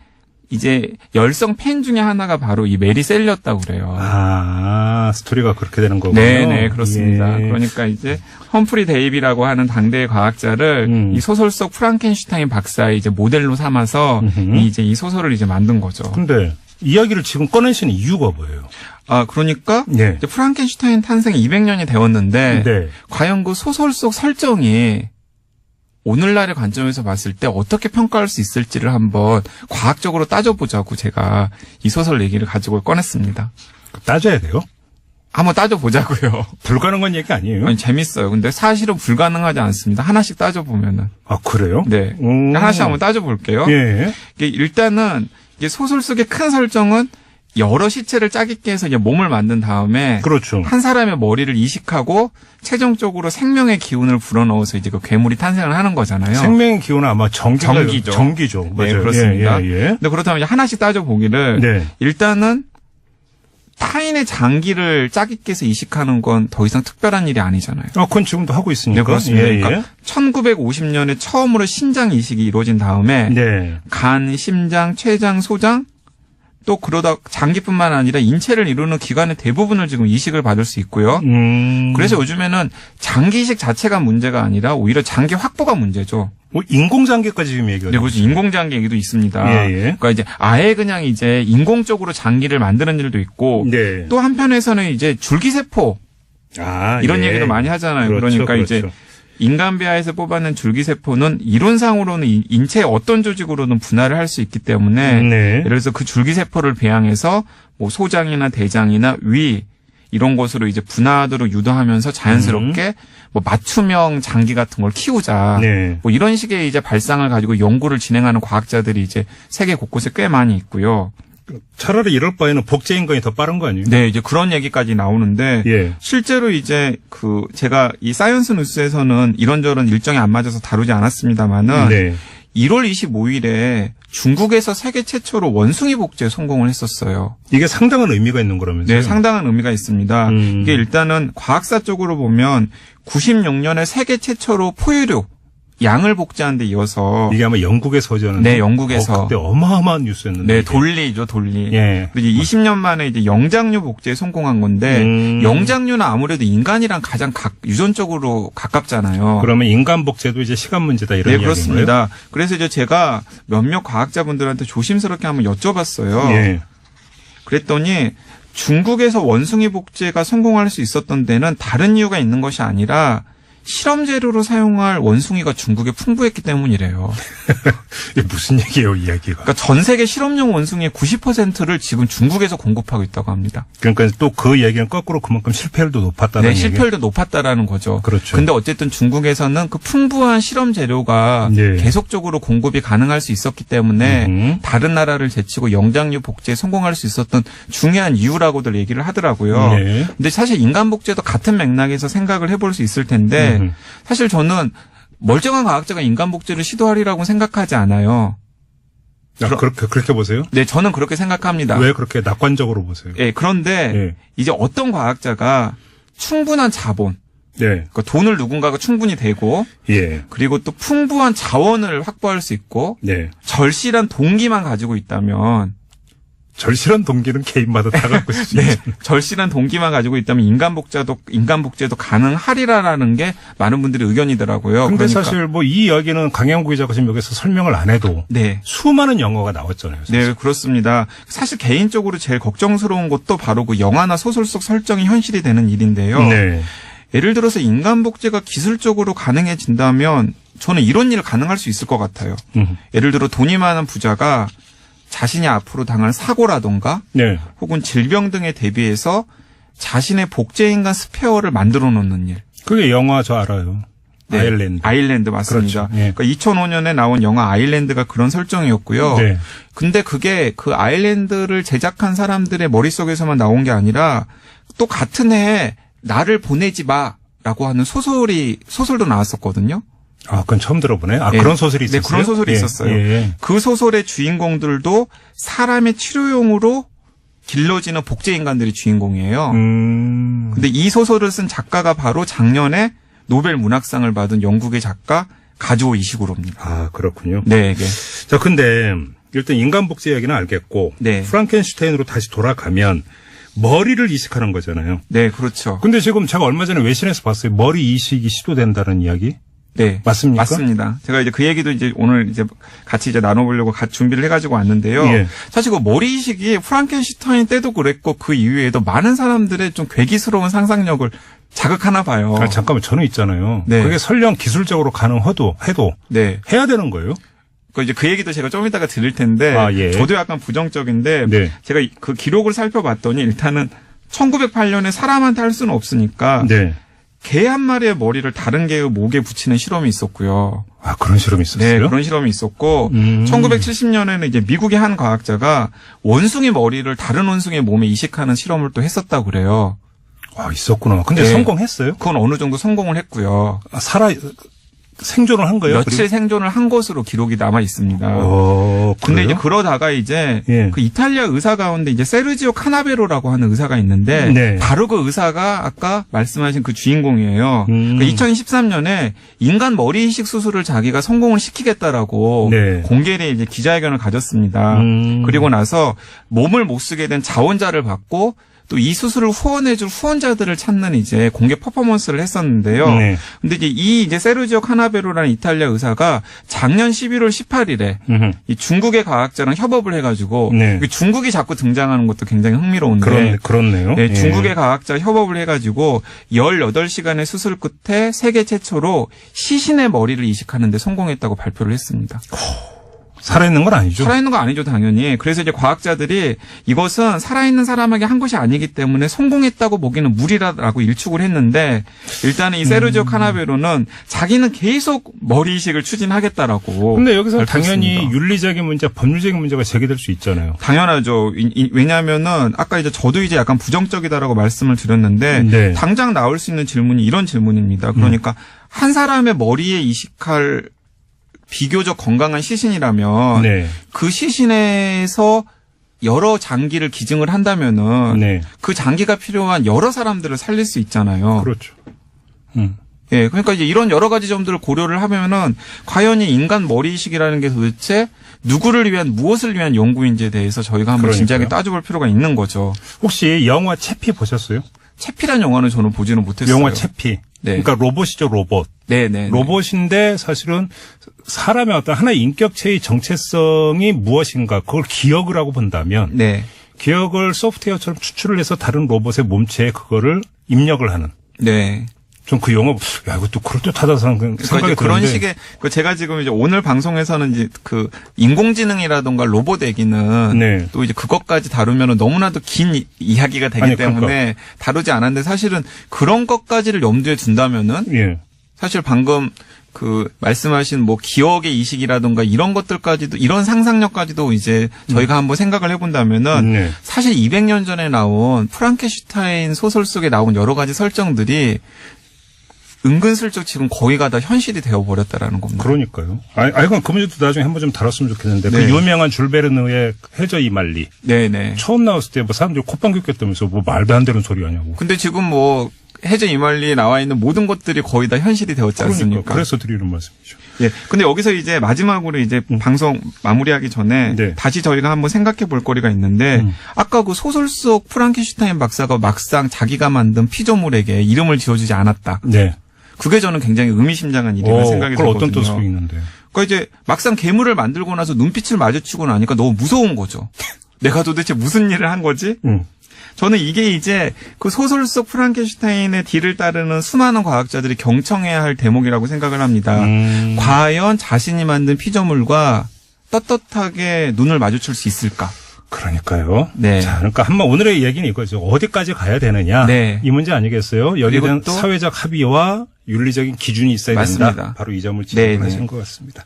S9: 이제 열성 팬 중에 하나가 바로 이 메리 셀리였다고 그래요.
S2: 아, 스토리가 그렇게 되는 거군요.
S9: 네, 그렇습니다.
S2: 예.
S9: 그러니까 이제 험프리 데이비라고 하는 당대의 과학자를 이 소설 속 프랑켄슈타인 박사의 이제 모델로 삼아서 이 소설을 이제 만든 거죠.
S2: 근데 이야기를 지금 꺼내시는 이유가 뭐예요?
S9: 아, 그러니까
S2: 네.
S9: 이제 프랑켄슈타인 탄생 200년이 되었는데
S2: 네.
S9: 과연 그 소설 속 설정이 오늘날의 관점에서 봤을 때 어떻게 평가할 수 있을지를 한번 과학적으로 따져보자고 제가 이 소설 얘기를 가지고 꺼냈습니다.
S2: 따져야 돼요?
S9: 한번 따져보자고요.
S2: 불가능한 얘기 아니에요?
S9: 아니, 재밌어요. 근데 사실은 불가능하지 않습니다. 하나씩 따져보면은.
S2: 아, 그래요?
S9: 네. 하나씩 한번 따져볼게요.
S2: 예.
S9: 일단은 이게 소설 속의 큰 설정은 여러 시체를 짜깁기 해서 이제 몸을 만든 다음에
S2: 그렇죠.
S9: 한 사람의 머리를 이식하고 최종적으로 생명의 기운을 불어넣어서 이제 그 괴물이 탄생을 하는 거잖아요.
S2: 생명의 기운은 아마 전기죠. 전기죠.
S9: 네,
S2: 맞아요.
S9: 그렇습니다.
S2: 예.
S9: 근데 그렇다면 이제 하나씩 따져보기를
S2: 네.
S9: 일단은 타인의 장기를 짜깁기 해서 이식하는 건 더 이상 특별한 일이 아니잖아요.
S2: 그건 지금도 하고 있으니까.
S9: 네, 그렇습니다. 그러니까 1950년에 처음으로 신장 이식이 이루어진 다음에
S2: 네.
S9: 간, 심장, 췌장, 소장 또 그러다 장기뿐만 아니라 인체를 이루는 기관의 대부분을 지금 이식을 받을 수 있고요. 그래서 요즘에는 장기 이식 자체가 문제가 아니라 오히려 장기 확보가 문제죠.
S2: 인공장기까지 지금 얘기하죠.
S9: 네, 그렇죠. 인공장기 얘기도 있습니다.
S2: 예.
S9: 그러니까 이제 아예 그냥 이제 인공적으로 장기를 만드는 일도 있고
S2: 네.
S9: 또 한편에서는 이제 줄기세포 이런
S2: 예.
S9: 얘기도 많이 하잖아요.
S2: 그렇죠,
S9: 그러니까 이제 인간 배아에서 뽑아낸 줄기세포는 이론상으로는 인체의 어떤 조직으로는 분할을 할 수 있기 때문에
S2: 네.
S9: 예를 들어서 그 줄기세포를 배양해서 뭐 소장이나 대장이나 위 이런 것으로 이제 분화하도록 유도하면서 자연스럽게 뭐 맞춤형 장기 같은 걸 키우자.
S2: 네.
S9: 뭐 이런 식의 이제 발상을 가지고 연구를 진행하는 과학자들이 이제 세계 곳곳에 꽤 많이 있고요.
S2: 차라리 이럴 바에는 복제 인간이 더 빠른 거 아니에요?
S9: 네, 이제 그런 얘기까지 나오는데
S2: 예.
S9: 실제로 이제 그 제가 이 사이언스 뉴스에서는 이런저런 일정이 안 맞아서 다루지 않았습니다만은
S2: 네.
S9: 1월 25일에 중국에서 세계 최초로 원숭이 복제에 성공을 했었어요.
S2: 이게 상당한 의미가 있는 거라면서요?
S9: 네, 상당한 의미가 있습니다. 이게 일단은 과학사 쪽으로 보면 96년에 세계 최초로 포유류 양을 복제한 데 이어서
S2: 이게 아마 영국에서 저는
S9: 네, 영국에서
S2: 그때 어마어마한 뉴스였는데.
S9: 네, 돌리죠, 돌리.
S2: 예.
S9: 그리고 20년 만에 이제 영장류 복제에 성공한 건데 영장류는 아무래도 인간이랑 가장 유전적으로 가깝잖아요.
S2: 그러면 인간 복제도 이제 시간 문제다 이런
S9: 네,
S2: 이야기인가요?
S9: 그렇습니다. 그래서 이제 제가 몇몇 과학자분들한테 조심스럽게 한번 여쭤봤어요.
S2: 예.
S9: 그랬더니 중국에서 원숭이 복제가 성공할 수 있었던 데는 다른 이유가 있는 것이 아니라 실험 재료로 사용할 원숭이가 중국에 풍부했기 때문이래요.
S2: 이게 무슨 얘기예요, 이 이야기가?
S9: 그러니까 전 세계 실험용 원숭이의 90%를 지금 중국에서 공급하고 있다고 합니다.
S2: 그러니까 또 그 얘기는 거꾸로 그만큼 실패율도 높았다는
S9: 네, 실패율도 높았다라는 거죠.
S2: 그렇죠.
S9: 근데 어쨌든 중국에서는 그 풍부한 실험 재료가
S2: 네.
S9: 계속적으로 공급이 가능할 수 있었기 때문에 다른 나라를 제치고 영장류 복제에 성공할 수 있었던 중요한 이유라고들 얘기를 하더라고요.
S2: 네.
S9: 근데 사실 인간 복제도 같은 맥락에서 생각을 해볼 수 있을 텐데 사실 저는 멀쩡한 과학자가 인간 복제를 시도하리라고 생각하지 않아요.
S2: 그렇게 보세요?
S9: 네, 저는 그렇게 생각합니다.
S2: 왜 그렇게 낙관적으로 보세요?
S9: 네, 그런데 이제 어떤 과학자가 충분한 자본,
S2: 네.
S9: 그러니까 돈을 누군가가 충분히 대고,
S2: 예.
S9: 그리고 또 풍부한 자원을 확보할 수 있고,
S2: 네.
S9: 절실한 동기만 가지고 있다면,
S2: 절실한 동기는 개인마다 다 갖고 있습니다.
S9: 네, 절실한 동기만 가지고 있다면 인간 복제도 가능하리라라는 게 많은 분들의 의견이더라고요.
S2: 근데
S9: 그러니까.
S2: 사실 뭐 이 이야기는 강양구 기자가 지금 여기서 설명을 안 해도
S9: 네.
S2: 수많은 영화가 나왔잖아요. 사실.
S9: 네, 그렇습니다. 사실 개인적으로 제일 걱정스러운 것도 바로 그 영화나 소설 속 설정이 현실이 되는 일인데요.
S2: 네.
S9: 예를 들어서 인간 복제가 기술적으로 가능해진다면 저는 이런 일 가능할 수 있을 것 같아요. 예를 들어 돈이 많은 부자가 자신이 앞으로 당할 사고라던가
S2: 네.
S9: 혹은 질병 등에 대비해서 자신의 복제인간 스페어를 만들어 놓는 일.
S2: 그게 영화 저 알아요.
S9: 네. 아일랜드 맞습니다.
S2: 그렇죠. 예.
S9: 그러니까 2005년에 나온 영화 아일랜드가 그런 설정이었고요.
S2: 네. 근데
S9: 그게 그 아일랜드를 제작한 사람들의 머릿속에서만 나온 게 아니라 또 같은 해에 나를 보내지 마라고 하는 소설도 나왔었거든요.
S2: 아, 그건 처음 들어보네. 아,
S9: 네.
S2: 그런 소설이 있었어요?
S9: 네, 그런 소설이 있었어요.
S2: 예.
S9: 그 소설의 주인공들도 사람의 치료용으로 길러지는 복제 인간들이 주인공이에요. 근데 이 소설을 쓴 작가가 바로 작년에 노벨 문학상을 받은 영국의 작가 가즈오 이시구로입니다.
S2: 아, 그렇군요.
S9: 네.
S2: 자, 근데 일단 인간 복제 이야기는 알겠고
S9: 네.
S2: 프랑켄슈타인으로 다시 돌아가면 머리를 이식하는 거잖아요.
S9: 네, 그렇죠.
S2: 근데 지금 제가 얼마 전에 외신에서 봤어요. 머리 이식이 시도된다는 이야기.
S9: 네.
S2: 맞습니까?
S9: 맞습니다. 제가 이제 그 얘기도 이제 오늘 이제 같이 이제 나눠보려고 준비를 해가지고 왔는데요.
S2: 예.
S9: 사실 그 머리 이식이 프랑켄슈타인 때도 그랬고 그 이후에도 많은 사람들의 좀 괴기스러운 상상력을 자극하나 봐요.
S2: 아, 잠깐만, 저는 있잖아요.
S9: 네.
S2: 그게 설령 기술적으로 가능해도
S9: 네.
S2: 해야 되는 거예요?
S9: 이제 그 얘기도 제가 좀 이따가 드릴 텐데,
S2: 아, 예.
S9: 저도 약간 부정적인데,
S2: 네.
S9: 제가 그 기록을 살펴봤더니 일단은 1908년에 사람한테 할 수는 없으니까,
S2: 네.
S9: 개 한 마리의 머리를 다른 개의 목에 붙이는 실험이 있었고요.
S2: 아, 그런 실험이 있었어요?
S9: 네, 그런 실험이 있었고 1970년에는 이제 미국의 한 과학자가 원숭이 머리를 다른 원숭이의 몸에 이식하는 실험을 또 했었다고 그래요.
S2: 아, 있었구나. 근데
S9: 네.
S2: 성공했어요?
S9: 그건 어느 정도 성공을 했고요.
S2: 아, 생존을 한 거예요?
S9: 며칠 생존을 한 것으로 기록이 남아 있습니다.
S2: 그래요?
S9: 근데 이제 그러다가 이제
S2: 예.
S9: 그 이탈리아 의사 가운데 이제 세르지오 카나베로라고 하는 의사가 있는데
S2: 네.
S9: 바로 그 의사가 아까 말씀하신 그 주인공이에요. 2013년에 인간 머리 이식 수술을 자기가 성공을 시키겠다라고
S2: 네.
S9: 공개리 이제 기자회견을 가졌습니다. 그리고 나서 몸을 못 쓰게 된 자원자를 받고 또 이 수술을 후원해줄 후원자들을 찾는 이제 공개 퍼포먼스를 했었는데요.
S2: 네.
S9: 근데 이제 세르지오 카나베로라는 이탈리아 의사가 작년 11월 18일에 이 중국의 과학자랑 협업을 해가지고
S2: 네.
S9: 중국이 자꾸 등장하는 것도 굉장히 흥미로운데.
S2: 그렇네요.
S9: 네, 중국의 과학자 협업을 해가지고 18시간의 수술 끝에 세계 최초로 시신의 머리를 이식하는데 성공했다고 발표를 했습니다.
S2: 살아있는 건 아니죠?
S9: 살아있는 건 아니죠, 당연히. 그래서 이제 과학자들이 이것은 살아있는 사람에게 한 것이 아니기 때문에 성공했다고 보기는 무리라고 일축을 했는데 일단은 이 세르지오 카나베로는 자기는 계속 머리 이식을 추진하겠다라고.
S2: 근데 여기서
S9: 발표했습니다.
S2: 당연히 윤리적인 문제, 법률적인 문제가 제기될 수 있잖아요.
S9: 당연하죠. 왜냐하면은 아까 이제 저도 이제 약간 부정적이다라고 말씀을 드렸는데
S2: 네.
S9: 당장 나올 수 있는 질문이 이런 질문입니다. 그러니까 한 사람의 머리에 이식할 비교적 건강한 시신이라면
S2: 네.
S9: 그 시신에서 여러 장기를 기증을 한다면은
S2: 네.
S9: 그 장기가 필요한 여러 사람들을 살릴 수 있잖아요.
S2: 그렇죠.
S9: 예, 그러니까 이제 이런 여러 가지 점들을 고려를 하면은 과연 이 인간 머리 이식이라는 게 도대체 누구를 위한 무엇을 위한 연구인지에 대해서 저희가 한번
S2: 그러니까요.
S9: 진지하게 따져볼 필요가 있는 거죠.
S2: 혹시 영화 채피 보셨어요?
S9: 채피란 영화는 저는 보지는 못했어요.
S2: 영화 채피.
S9: 네.
S2: 그러니까 로봇이죠, 로봇.
S9: 네네.
S2: 로봇인데 사실은 사람의 어떤 하나의 인격체의 정체성이 무엇인가 그걸 기억을 하고 본다면
S9: 네.
S2: 기억을 소프트웨어처럼 추출을 해서 다른 로봇의 몸체에 그거를 입력을 하는.
S9: 네.
S2: 좀 그 영화, 야, 이것도 그럴듯하다 생각이 드는데.
S9: 그런 식의, 제가 지금 이제 오늘 방송에서는 이제 그 인공지능이라던가 로봇 얘기는
S2: 네.
S9: 또 이제 그것까지 다루면은 너무나도 긴 이야기가 되기 때문에 그러니까. 다루지 않았는데 사실은 그런 것까지를 염두에 둔다면은
S2: 예.
S9: 사실 방금 그 말씀하신 뭐 기억의 이식이라던가 이런 것들까지도 이런 상상력까지도 이제 저희가 한번 생각을 해본다면은
S2: 네.
S9: 사실 200년 전에 나온 프랑켄슈타인 소설 속에 나온 여러 가지 설정들이 은근슬쩍 지금 거의가 다 현실이 되어버렸다라는 겁니다.
S2: 그러니까요. 그럼 그 문제도 나중에 한번 좀 다뤘으면 좋겠는데.
S9: 네.
S2: 그 유명한 줄 베르느의 해저 이말리.
S9: 네네.
S2: 처음 나왔을 때 뭐 사람들이 콧방귀 꼈다면서 뭐 말도 안 되는 소리 하냐고.
S9: 근데 지금 뭐 해저 이말리에 나와 있는 모든 것들이 거의 다 현실이 되었지 않습니까?
S2: 그래서 드리는 말씀이죠.
S9: 예. 근데 여기서 이제 마지막으로 이제 방송 마무리하기 전에
S2: 네.
S9: 다시 저희가 한번 생각해 볼 거리가 있는데 아까 그 소설 속 프랑켄슈타인 박사가 막상 자기가 만든 피조물에게 이름을 지어주지 않았다.
S2: 네.
S9: 그게 저는 굉장히 의미심장한 일이라는 생각이 들거든요.
S2: 그걸 어떤 뜻으로 읽는데요?
S9: 그러니까 이제 막상 괴물을 만들고 나서 눈빛을 마주치고 나니까 너무 무서운 거죠. 내가 도대체 무슨 일을 한 거지? 저는 이게 이제 그 소설 속 프랑켄슈타인의 뒤를 따르는 수많은 과학자들이 경청해야 할 대목이라고 생각을 합니다. 과연 자신이 만든 피조물과 떳떳하게 눈을 마주칠 수 있을까?
S2: 그러니까요.
S9: 네.
S2: 자, 그러니까 한번 오늘의 얘기는 이거죠. 어디까지 가야 되느냐.
S9: 네.
S2: 이 문제 아니겠어요? 여기에 대한
S9: 또
S2: 사회적 합의와 윤리적인 기준이 있어야
S9: 맞습니다.
S2: 된다. 바로 이 점을 지적하신
S9: 네.
S2: 것 같습니다.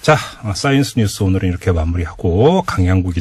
S2: 자, 사이언스 뉴스 오늘은 이렇게 마무리하고 강양구 기자